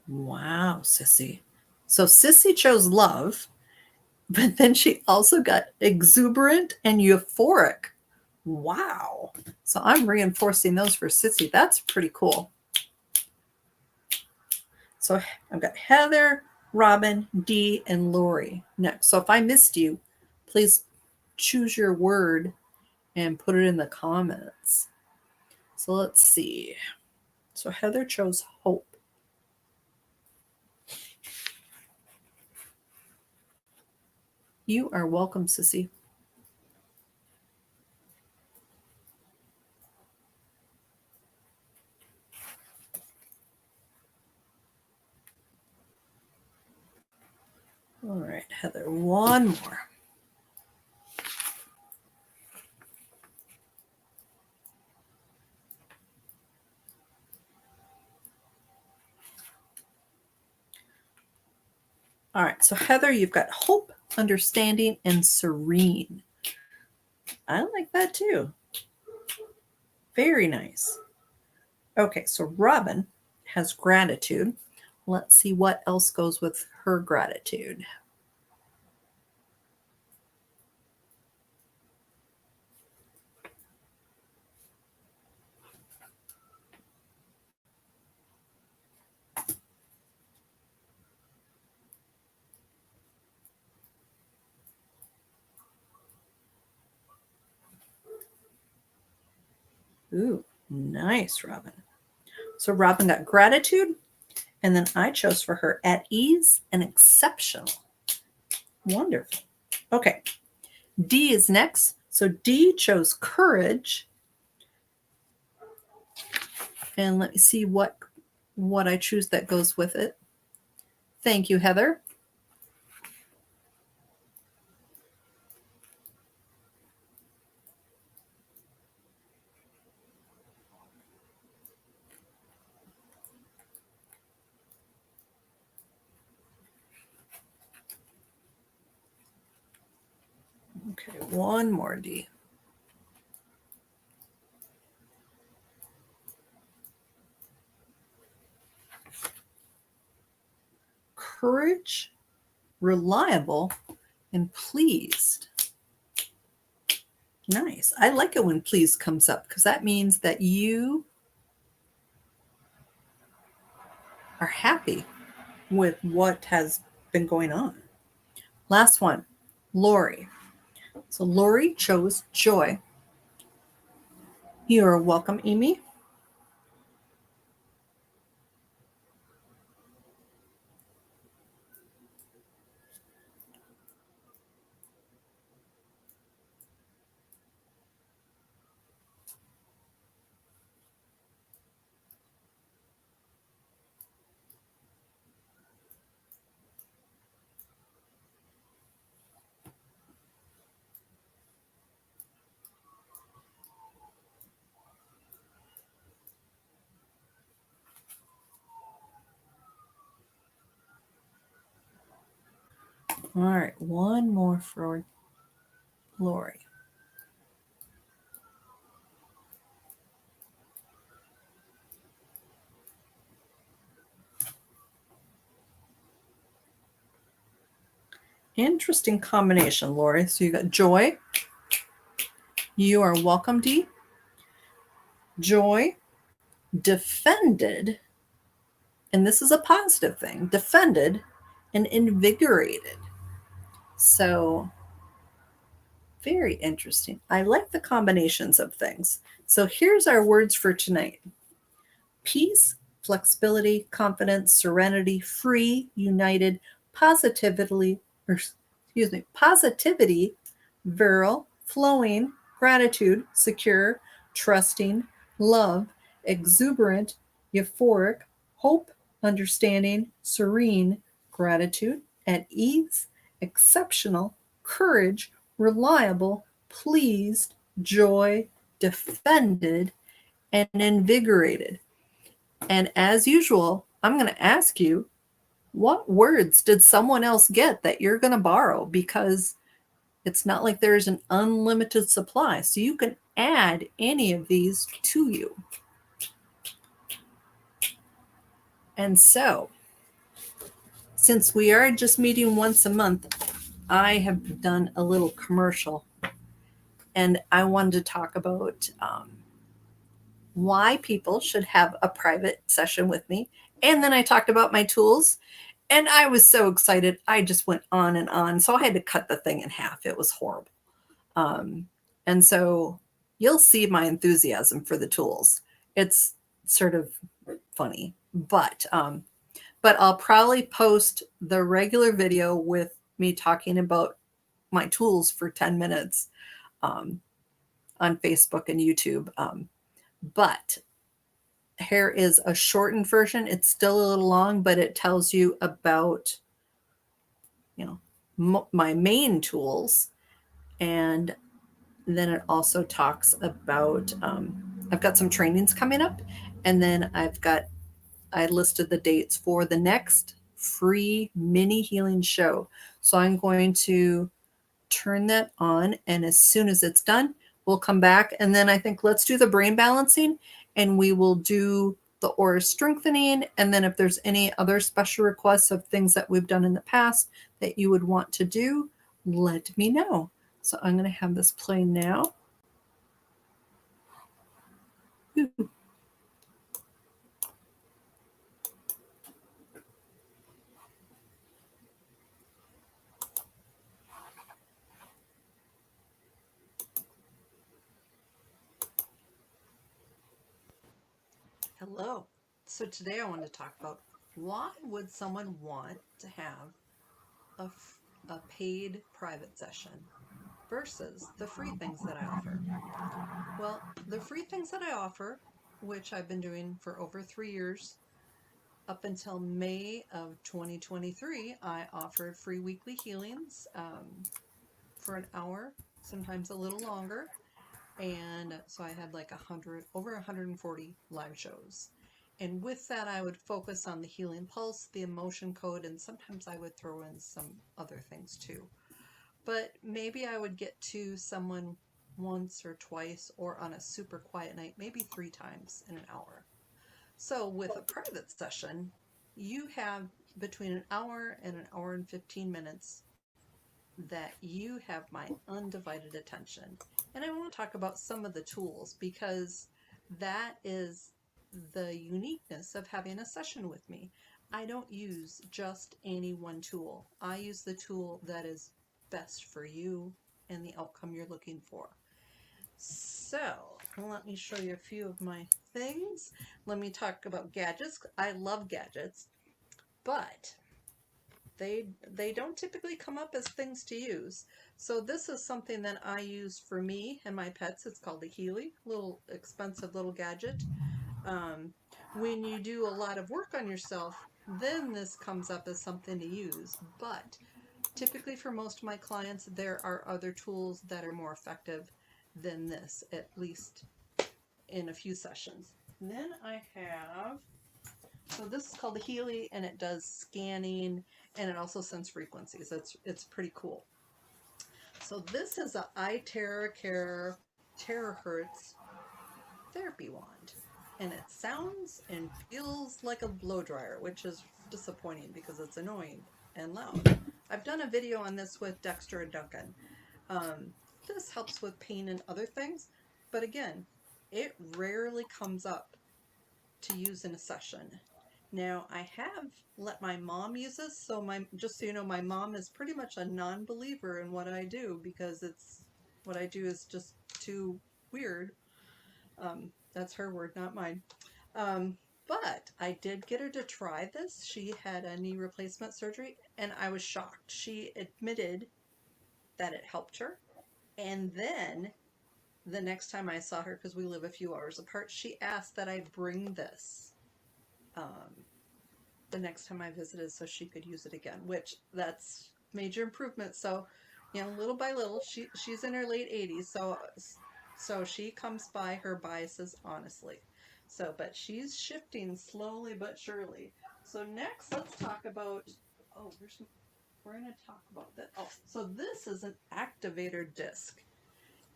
Wow, Sissy. So Sissy chose love, but then she also got exuberant and euphoric. Wow. So I'm reinforcing those for Sissy. That's pretty cool. So I've got Heather, Robin, Dee, and Lori next. So if I missed you, please choose your word and put it in the comments. So let's see. So Heather chose hope. You are welcome, Sissy. All right, Heather, one more. All right, so Heather, you've got hope, understanding, and serene. I like that too. Very nice. Okay, so Robin has gratitude. Let's see what else goes with her gratitude. Ooh, nice, Robin. So Robin got gratitude, and then I chose for her at ease and exceptional. Wonderful. Okay, D is next. So D chose courage. And let me see what I choose that goes with it. Thank you, Heather. Okay, one more D. Courage, reliable, and pleased. Nice. I like it when pleased comes up because that means that you are happy with what has been going on. Last one, Lori. So Lori chose joy. You are welcome, Amy. All right, one more for Lori. Interesting combination, Lori. So you got joy. You are welcome, D. Joy, defended, and this is a positive thing, defended and invigorated. So very interesting. I like the combinations of things. So here's our words for tonight: peace, flexibility, confidence, serenity, free, united, positivity, virile, flowing, gratitude, secure, trusting, love, exuberant, euphoric, hope, understanding, serene, gratitude, at ease, exceptional, courage, reliable, pleased, joy, defended, and invigorated. And as usual, I'm going to ask you, what words did someone else get that you're going to borrow? Because it's not like there's an unlimited supply. So you can add any of these to you. And so, since we are just meeting once a month, I have done a little commercial. And I wanted to talk about why people should have a private session with me. And then I talked about my tools. And I was so excited. I just went on and on. So I had to cut the thing in half. It was horrible. And so you'll see my enthusiasm for the tools. It's sort of funny, but I'll probably post the regular video with me talking about my tools for 10 minutes on Facebook and YouTube. But here is a shortened version. It's still a little long, but it tells you about, my main tools. And then it also talks about, I've got some trainings coming up, and then I listed the dates for the next free mini healing show. So I'm going to turn that on, and as soon as it's done, we'll come back, and then I think let's do the brain balancing, and we will do the aura strengthening, and then if there's any other special requests of things that we've done in the past that you would want to do, let me know. So I'm going to have this play now. Ooh. Hello. So today I want to talk about why would someone want to have a paid private session versus the free things that I offer. Well, the free things that I offer, which I've been doing for over 3 years, up until May of 2023, I offered free weekly healings for an hour, sometimes a little longer. And so I had like over 140 live shows. And with that, I would focus on the healing pulse, the emotion code, and sometimes I would throw in some other things too. But maybe I would get to someone once or twice, or on a super quiet night, maybe 3 times in an hour. So with a private session, you have between an hour and an hour and 15 minutes that you have my undivided attention. And I want to talk about some of the tools, because that is the uniqueness of having a session with me. I don't use just any one tool. I use the tool that is best for you and the outcome you're looking for. So let me show you a few of my things. Let me talk about gadgets. I love gadgets, but they don't typically come up as things to use. So this is something that I use for me and my pets. It's called the Healy, little expensive little gadget. When you do a lot of work on yourself, then this comes up as something to use. But typically for most of my clients, there are other tools that are more effective than this, at least in a few sessions. And then I have, so this is called the Healy, and it does scanning, and it also sends frequencies. It's pretty cool. So this is a iTerra terahertz therapy wand, and it sounds and feels like a blow dryer, which is disappointing because it's annoying and loud. I've done a video on this with Dexter and Duncan. This helps with pain and other things, but again, it rarely comes up to use in a session. Now, I have let my mom use this, so just so you know, my mom is pretty much a non-believer in what I do, because what I do is just too weird. That's her word, not mine. But I did get her to try this. She had a knee replacement surgery, and I was shocked. She admitted that it helped her. And then the next time I saw her, because we live a few hours apart, she asked that I bring this the next time I visited so she could use it again, which that's major improvement. So, little by little, she's in her late 80s, so she comes by her biases honestly. So, but she's shifting slowly but surely. So next, let's talk about, we're going to talk about that. Oh, so this is an activator disc,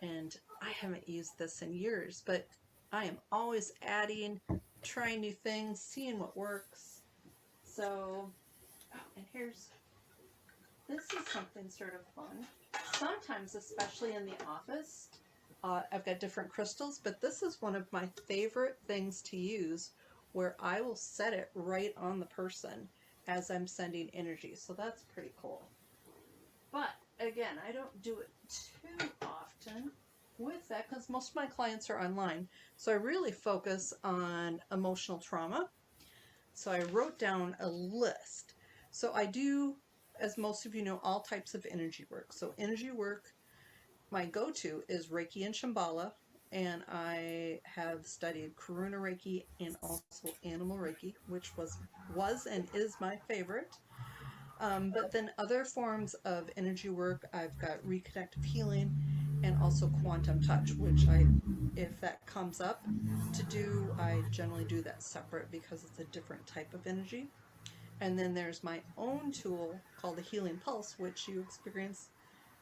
and I haven't used this in years, but I am always adding, trying new things, seeing what works. So, and this is something sort of fun. Sometimes, especially in the office, I've got different crystals, but this is one of my favorite things to use, where I will set it right on the person as I'm sending energy. So that's pretty cool. But again, I don't do it too often with that, because most of my clients are online. So I really focus on emotional trauma. So I wrote down a list. So I do, as most of you know, all types of energy work. So energy work, my go-to is Reiki and Shambhala, and I have studied Karuna Reiki and also Animal Reiki, which was and is my favorite. But then other forms of energy work, I've got reconnective healing and also quantum touch, which if that comes up to do, I generally do that separate because it's a different type of energy. And then there's my own tool called the Healing Pulse, which you experience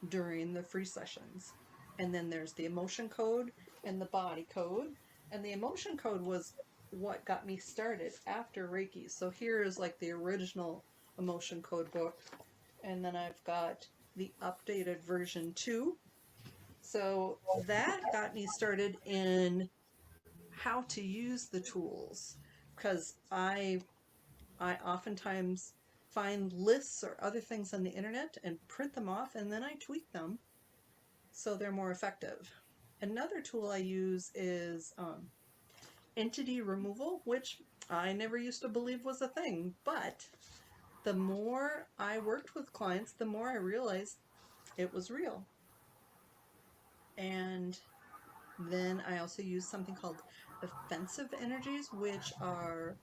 during the free sessions. And then there's the emotion code and the body code. And the emotion code was what got me started after Reiki. So here is like the original emotion code book. And then I've got the updated version 2. So that got me started in how to use the tools, because I oftentimes find lists or other things on the internet and print them off, and then I tweak them so they're more effective. Another tool I use is entity removal, which I never used to believe was a thing, but the more I worked with clients, the more I realized it was real. And then I also use something called offensive energies, which are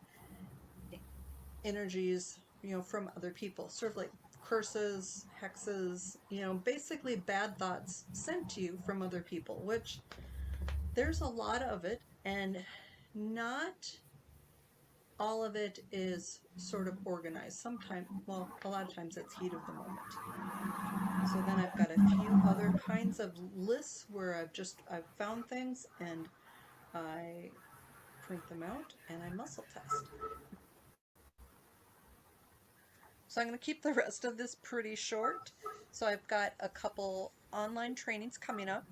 energies, from other people, sort of like curses, hexes, basically bad thoughts sent to you from other people, which there's a lot of it, and not all of it is sort of organized. Sometimes, well, a lot of times it's heat of the moment. So then I've got a few other kinds of lists where I've found things and I print them out and I muscle test. So I'm going to keep the rest of this pretty short. So I've got a couple online trainings coming up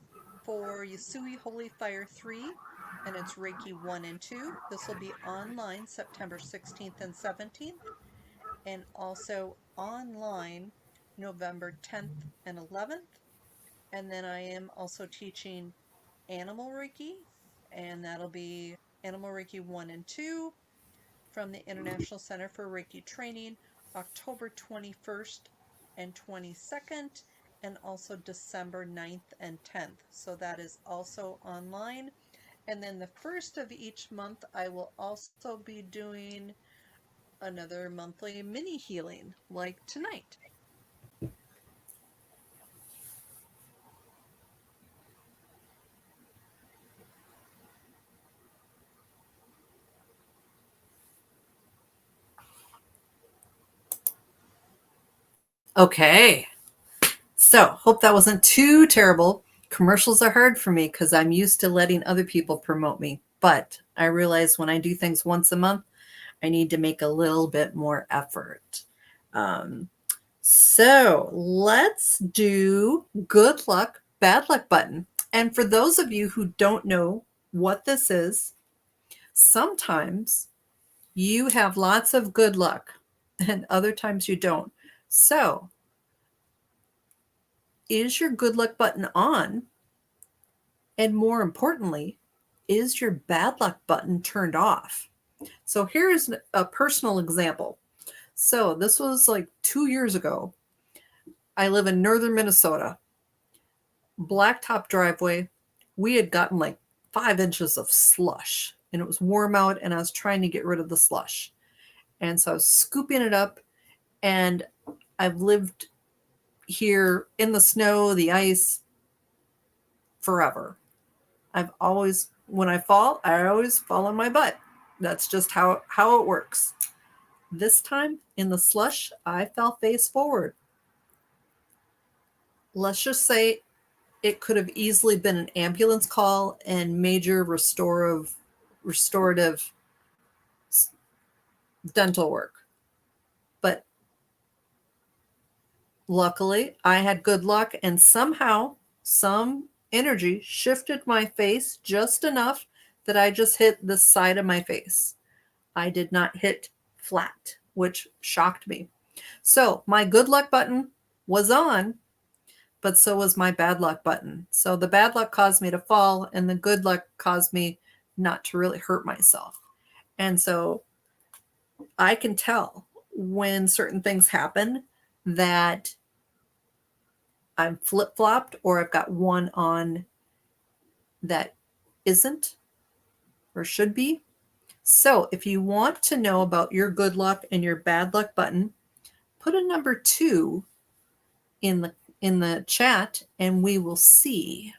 for Yasui Holy Fire 3, and it's Reiki 1 and 2. This will be online September 16th and 17th, and also online November 10th and 11th. And then I am also teaching Animal Reiki, and that'll be Animal Reiki 1 and 2 from the International Center for Reiki Training, October 21st and 22nd, and also December 9th and 10th. So that is also online. And then the first of each month, I will also be doing another monthly mini healing, like tonight. Okay, so hope that wasn't too terrible. Commercials are hard for me because I'm used to letting other people promote me. But I realize when I do things once a month, I need to make a little bit more effort. So let's do good luck, bad luck button. And for those of you who don't know what this is, sometimes you have lots of good luck and other times you don't. So is your good luck button on? And more importantly, is your bad luck button turned off? So here's a personal example. So this was like 2 years ago. I live in northern Minnesota. Blacktop driveway. We had gotten like 5 inches of slush and it was warm out and I was trying to get rid of the slush. And so I was scooping it up, and I've lived here in the snow, the ice, forever. When I fall, I always fall on my butt. That's just how it works. This time in the slush, I fell face forward. Let's just say it could have easily been an ambulance call and major restorative dental work. But luckily, I had good luck, and somehow some energy shifted my face just enough that I just hit the side of my face. I did not hit flat, which shocked me. So my good luck button was on, but so was my bad luck button. So the bad luck caused me to fall, and the good luck caused me not to really hurt myself. And so I can tell when certain things happen that I'm flip-flopped or I've got one on that isn't or should be. So if you want to know about your good luck and your bad luck button, put a number 2 in the chat and we will see.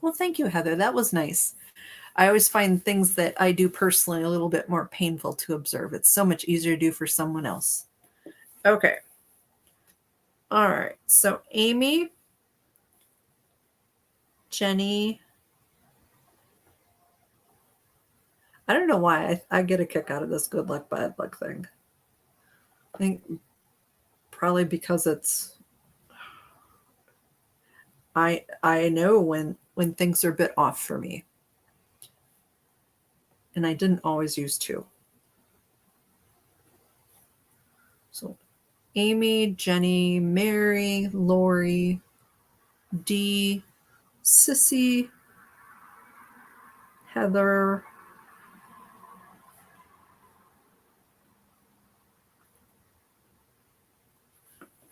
Well, thank you, Heather. That was nice. I always find things that I do personally a little bit more painful to observe. It's so much easier to do for someone else. Okay. All right. So Amy, Jenny, I don't know why I get a kick out of this good luck, bad luck thing. I think probably because it's I know when things are a bit off for me. And I didn't always used to. So Amy, Jenny, Mary, Lori, Dee, Sissy, Heather,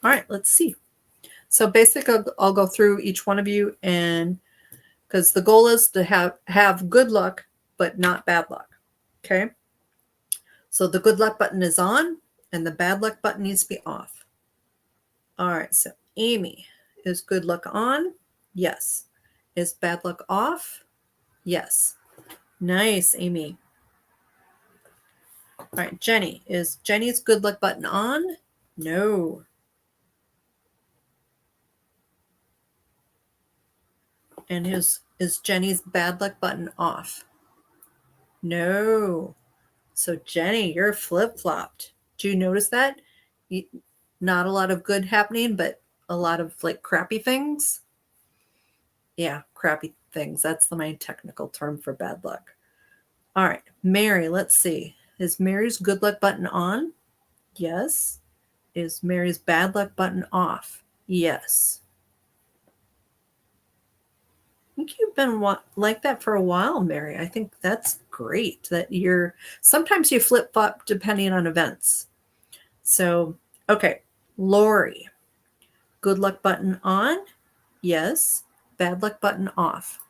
all right, let's see. So basically, I'll go through each one of you, and because the goal is to have good luck, but not bad luck. Okay. So the good luck button is on, and the bad luck button needs to be off. All right. So Amy, is good luck on? Yes. Is bad luck off? Yes. Nice, Amy. All right, Jenny, is Jenny's good luck button on? No. And is Jenny's bad luck button off? No. So Jenny, you're flip-flopped. Do you notice that? Not a lot of good happening, but a lot of like crappy things. Yeah, crappy things. That's my technical term for bad luck. All right, Mary, let's see. Is Mary's good luck button on? Yes. Is Mary's bad luck button off? Yes. I think you've been like that for a while, Mary. I think that's great that sometimes you flip flop depending on events. So, okay, Lori, good luck button on? Yes. Bad luck button off?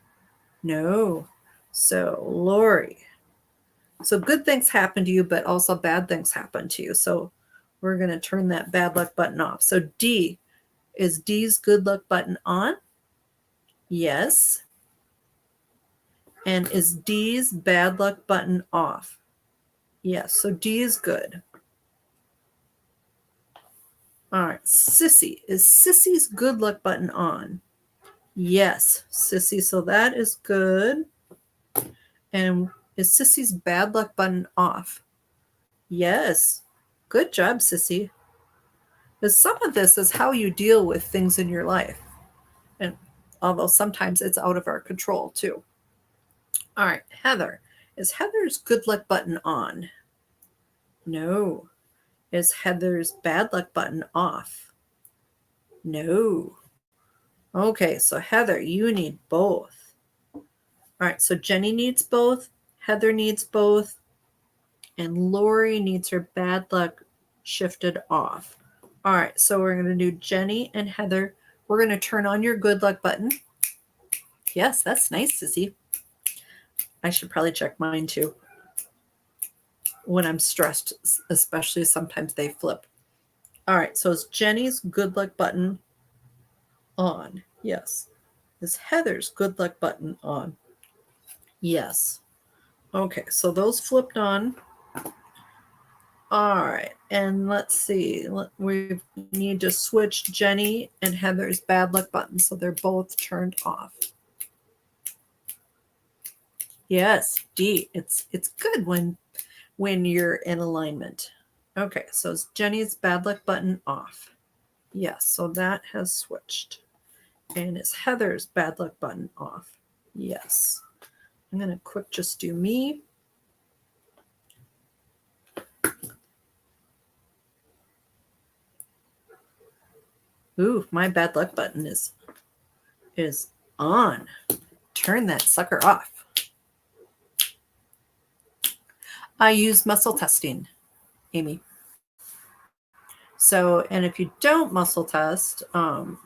No. So, Lori. So, good things happen to you, but also bad things happen to you. So, we're going to turn that bad luck button off. So, D, is D's good luck button on? Yes. And is D's bad luck button off? Yes. So D is good. All right. Sissy. Is Sissy's good luck button on? Yes. Sissy. So that is good. And is Sissy's bad luck button off? Yes. Good job, Sissy. Because some of this is how you deal with things in your life. And although sometimes it's out of our control too. All right, Heather. Is Heather's good luck button on? No. Is Heather's bad luck button off? No. Okay, so Heather, you need both. All right, so Jenny needs both, Heather needs both, and Lori needs her bad luck shifted off. All right, so we're going to do Jenny and Heather. We're going to turn on your good luck button. Yes, that's nice, Sissy. I should probably check mine too. When I'm stressed, especially sometimes they flip. All right, so is Jenny's good luck button on? Yes. Is Heather's good luck button on? Yes. Okay, so those flipped on. All right, and let's see. We need to switch Jenny and Heather's bad luck button so they're both turned off. Yes, D. It's good when you're in alignment. Okay, so is Jenny's bad luck button off? Yes, so that has switched. And is Heather's bad luck button off? Yes. I'm going to quick just do me. Ooh, my bad luck button is on. Turn that sucker off. I use muscle testing, Amy. So, and if you don't muscle test,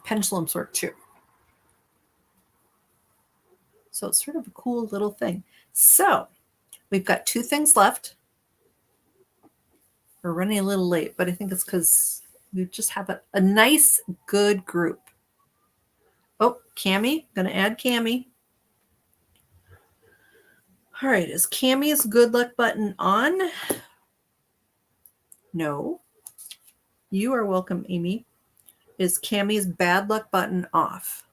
pendulums work too. So it's sort of a cool little thing. So we've got 2 things left. We're running a little late, but I think it's because we just have a nice, good group. Oh, Cami, gonna add Cami. All right, is Cami's good luck button on? No. You are welcome, Amy. Is Cami's bad luck button off?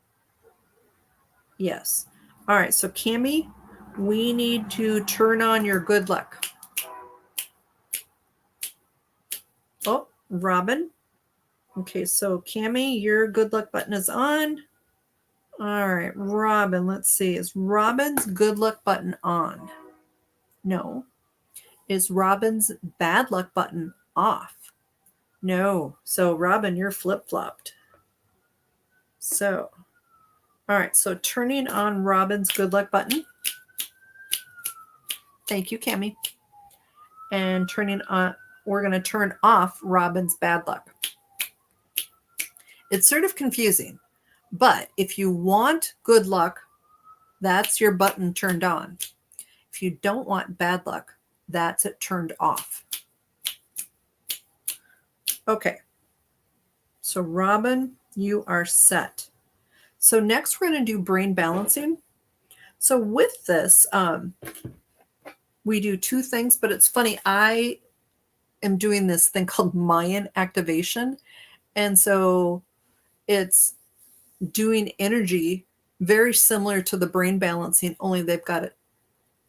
Yes. All right, so Cami, we need to turn on your good luck. Oh, Robin. Okay, so Cami, your good luck button is on. All right, Robin, let's see. Is Robin's good luck button on? No. Is Robin's bad luck button off? No. So Robin, you're flip-flopped. So, all right, so turning on Robin's good luck button. Thank you, Cami. And turning on, we're going to turn off Robin's bad luck. It's sort of confusing, but if you want good luck, that's your button turned on. If you don't want bad luck, that's it turned off. Okay. So Robin, you are set. So next we're going to do brain balancing. So with this, we do 2 things, but it's funny. I am doing this thing called Mayan activation. And so it's doing energy very similar to the brain balancing, only they've got it,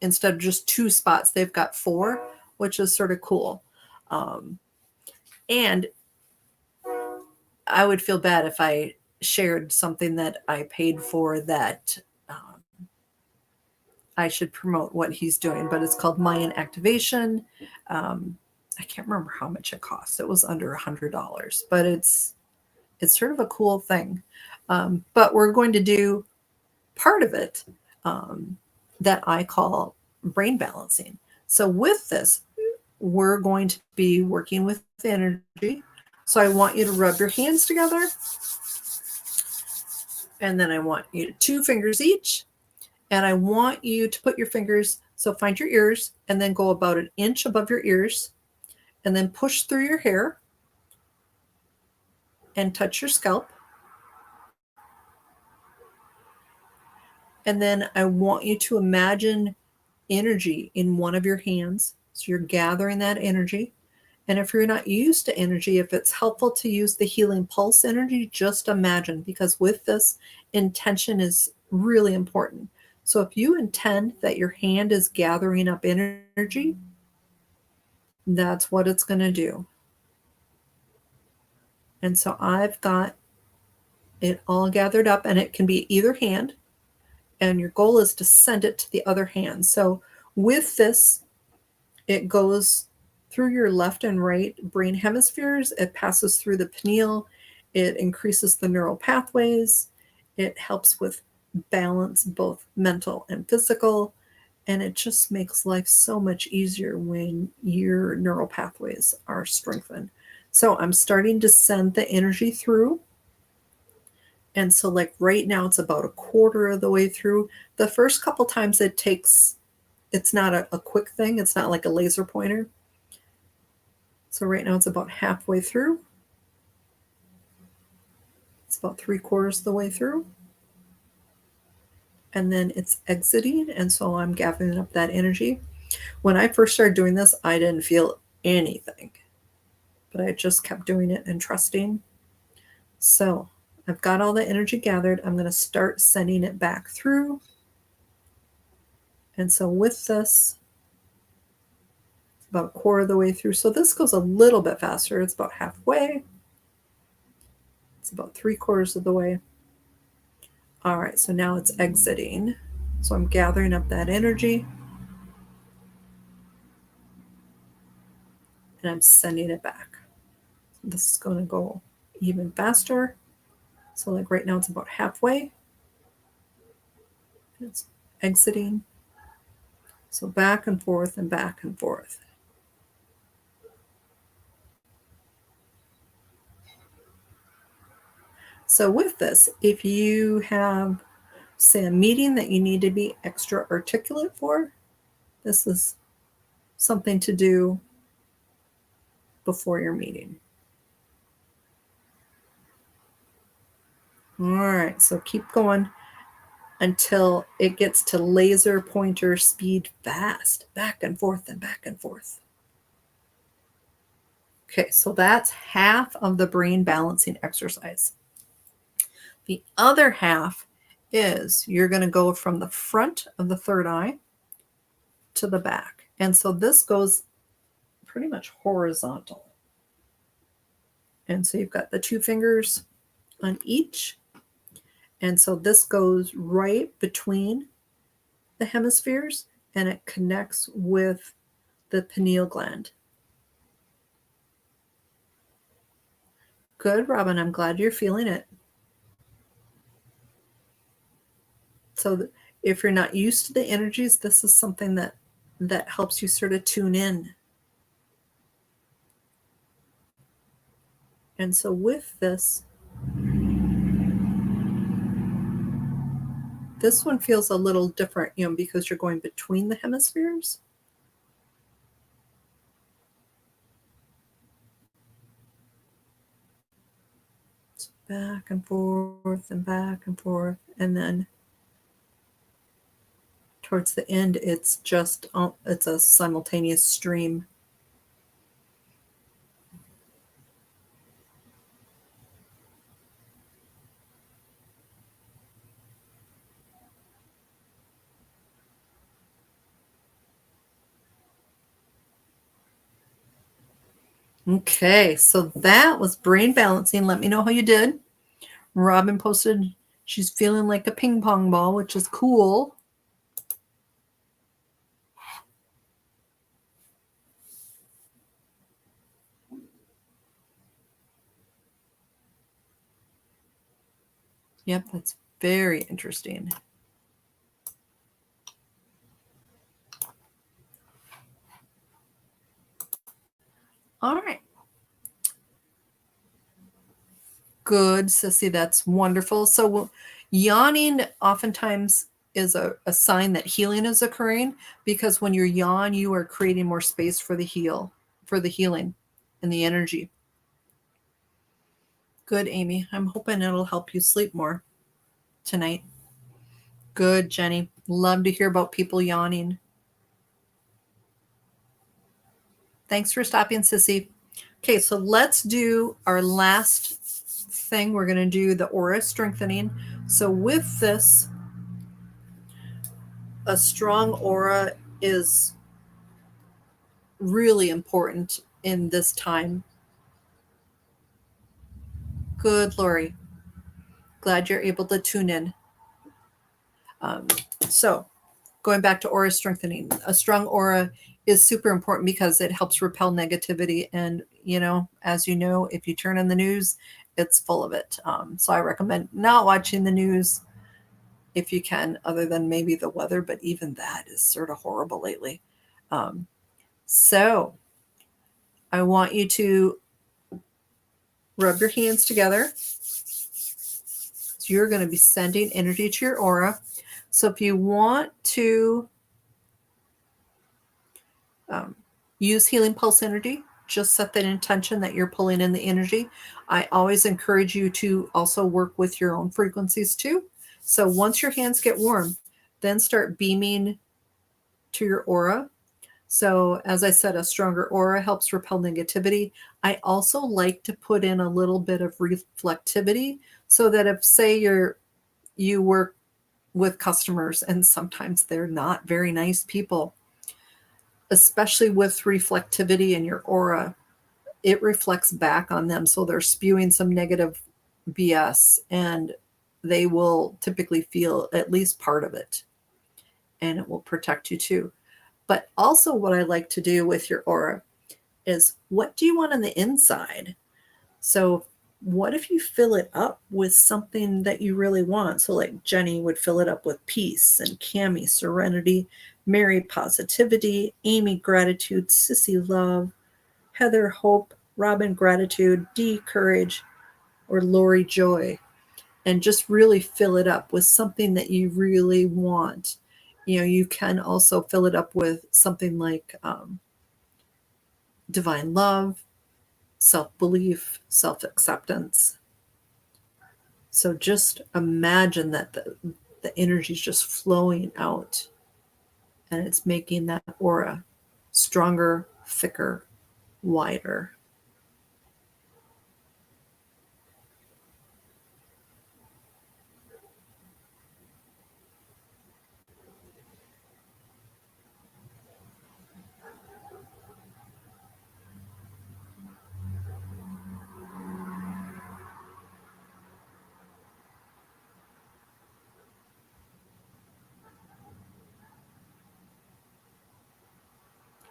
instead of just 2 spots, they've got 4, which is sort of cool. And I would feel bad if I shared something that I paid for that I should promote what he's doing, but it's called Mayan activation. I can't remember how much it costs. It was under $100, but it's sort of a cool thing. But we're going to do part of it that I call brain balancing. So with this, we're going to be working with energy. So I want you to rub your hands together. And then I want you to 2 fingers each. And I want you to put your fingers, so find your ears and then go about 1 inch above your ears and then push through your hair and touch your scalp. And then I want you to imagine energy in one of your hands. So you're gathering that energy. And if you're not used to energy, if it's helpful to use the healing pulse energy, just imagine, because with this, intention is really important. So if you intend that your hand is gathering up energy, that's what it's going to do. And so I've got it all gathered up, and it can be either hand, and your goal is to send it to the other hand. So with this, it goes through your left and right brain hemispheres. It passes through the pineal. It increases the neural pathways. It helps with balance, both mental and physical. And it just makes life so much easier when your neural pathways are strengthened. So I'm starting to send the energy through. And so like right now, it's about 1/4 of the way through. The first couple times it's not a quick thing. It's not like a laser pointer. So right now it's about halfway through. It's about 3/4 of the way through. And then it's exiting. And so I'm gathering up that energy. When I first started doing this, I didn't feel anything, but I just kept doing it and trusting. So I've got all the energy gathered. I'm going to start sending it back through. And so with this, it's about 1/4 of the way through. So this goes a little bit faster. It's about halfway. It's about 3/4 of the way. All right, so now it's exiting. So I'm gathering up that energy. And I'm sending it back. This is going to go even faster. So like right now it's about halfway. It's exiting. So back and forth and back and forth. So with this, if you have, say, a meeting that you need to be extra articulate for, this is something to do before your meeting. All right, so keep going until it gets to laser pointer speed fast, back and forth and back and forth. Okay, so that's half of the brain balancing exercise. The other half is you're going to go from the front of the third eye to the back. And so this goes pretty much horizontal. And so you've got the 2 fingers on each. And so this goes right between the hemispheres and it connects with the pineal gland. Good, Robin. I'm glad you're feeling it. So if you're not used to the energies, this is something that helps you sort of tune in. And so with this one feels a little different, because you're going between the hemispheres. It's back and forth and back and forth. And then towards the end, it's a simultaneous stream. Okay, so that was brain balancing. Let me know how you did. Robin posted she's feeling like a ping pong ball, which is cool. Yep, that's very interesting. All right. Good, Sissy. That's wonderful. So yawning oftentimes is a sign that healing is occurring, because when you yawn, you are creating more space for the healing and the energy. Good, Amy. I'm hoping it'll help you sleep more tonight. Good, Jenny. Love to hear about people yawning. Thanks for stopping, Sissy. Okay, so let's do our last thing. We're going to do the aura strengthening. So with this, a strong aura is really important in this time. Good, Lori. Glad you're able to tune in. So going back to aura strengthening, a strong aura is super important because it helps repel negativity. And, as you know, if you turn on the news, it's full of it. So I recommend not watching the news if you can, other than maybe the weather, but even that is sort of horrible lately. So I want you to rub your hands together. So you're going to be sending energy to your aura. So if you want to use healing pulse energy, just set that intention that you're pulling in the energy. I always encourage you to also work with your own frequencies too. So once your hands get warm, then start beaming to your aura. So as I said, a stronger aura helps repel negativity. I also like to put in a little bit of reflectivity, so that if, say, you work with customers and sometimes they're not very nice people, especially with reflectivity in your aura, it reflects back on them. So they're spewing some negative BS and they will typically feel at least part of it, and it will protect you too. But also what I like to do with your aura is, what do you want on the inside? So what if you fill it up with something that you really want? So like Jenny would fill it up with peace, and Cami, serenity, Mary, positivity. Amy, gratitude. Sissy, love. Heather, hope. Robin, gratitude. Dee, courage. Or Lori, joy. And just really fill it up with something that you really want. You can also fill it up with something like divine love, self-belief, self-acceptance. So just imagine that the energy is just flowing out, and it's making that aura stronger, thicker, wider.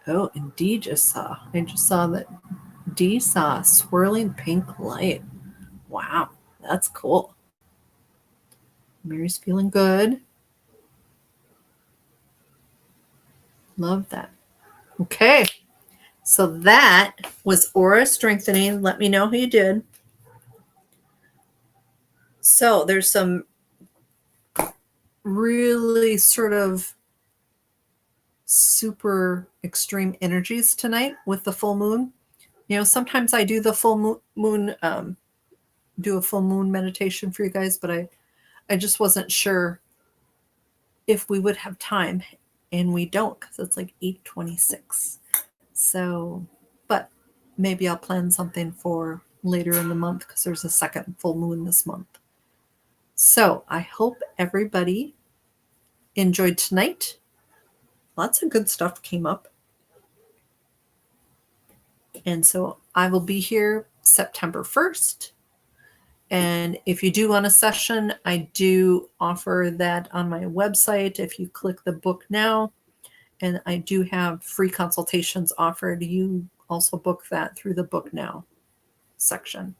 Oh, and I just saw that D saw swirling pink light. Wow, that's cool. Mary's feeling good. Love that. Okay, so that was aura strengthening. Let me know how you did. So there's some really sort of super extreme energies tonight with the full moon. Sometimes I do the full moon, do a full moon meditation for you guys, but I just wasn't sure if we would have time, and we don't because it's like 8:26. So, but maybe I'll plan something for later in the month because there's a second full moon this month. So I hope everybody enjoyed tonight. Lots of good stuff came up. And so I will be here September 1st. And if you do want a session, I do offer that on my website. If you click the book now, and I do have free consultations offered, you also book that through the book now section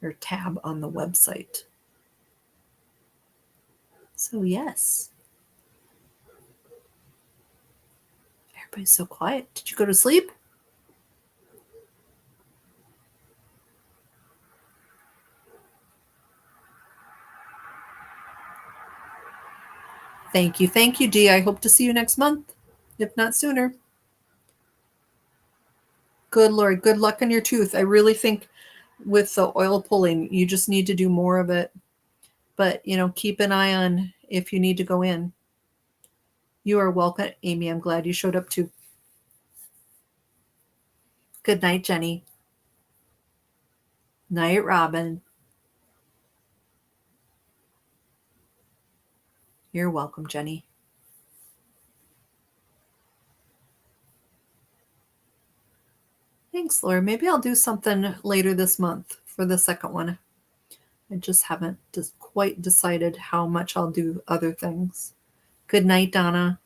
or tab on the website. So yes. Everybody's so quiet. Did you go to sleep? Thank you, Dee. I hope to see you next month, if not sooner. Good Lord, good luck on your tooth. I really think with the oil pulling, you just need to do more of it. But, keep an eye on if you need to go in. You are welcome, Amy. I'm glad you showed up too. Good night, Jenny. Night, Robin. You're welcome, Jenny. Thanks, Laura. Maybe I'll do something later this month for the second one. I just haven't quite decided how much I'll do other things. Good night, Donna.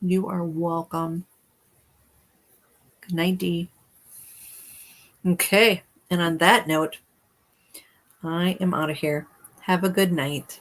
You are welcome. Good night, Dee. Okay, and on that note, I am out of here. Have a good night.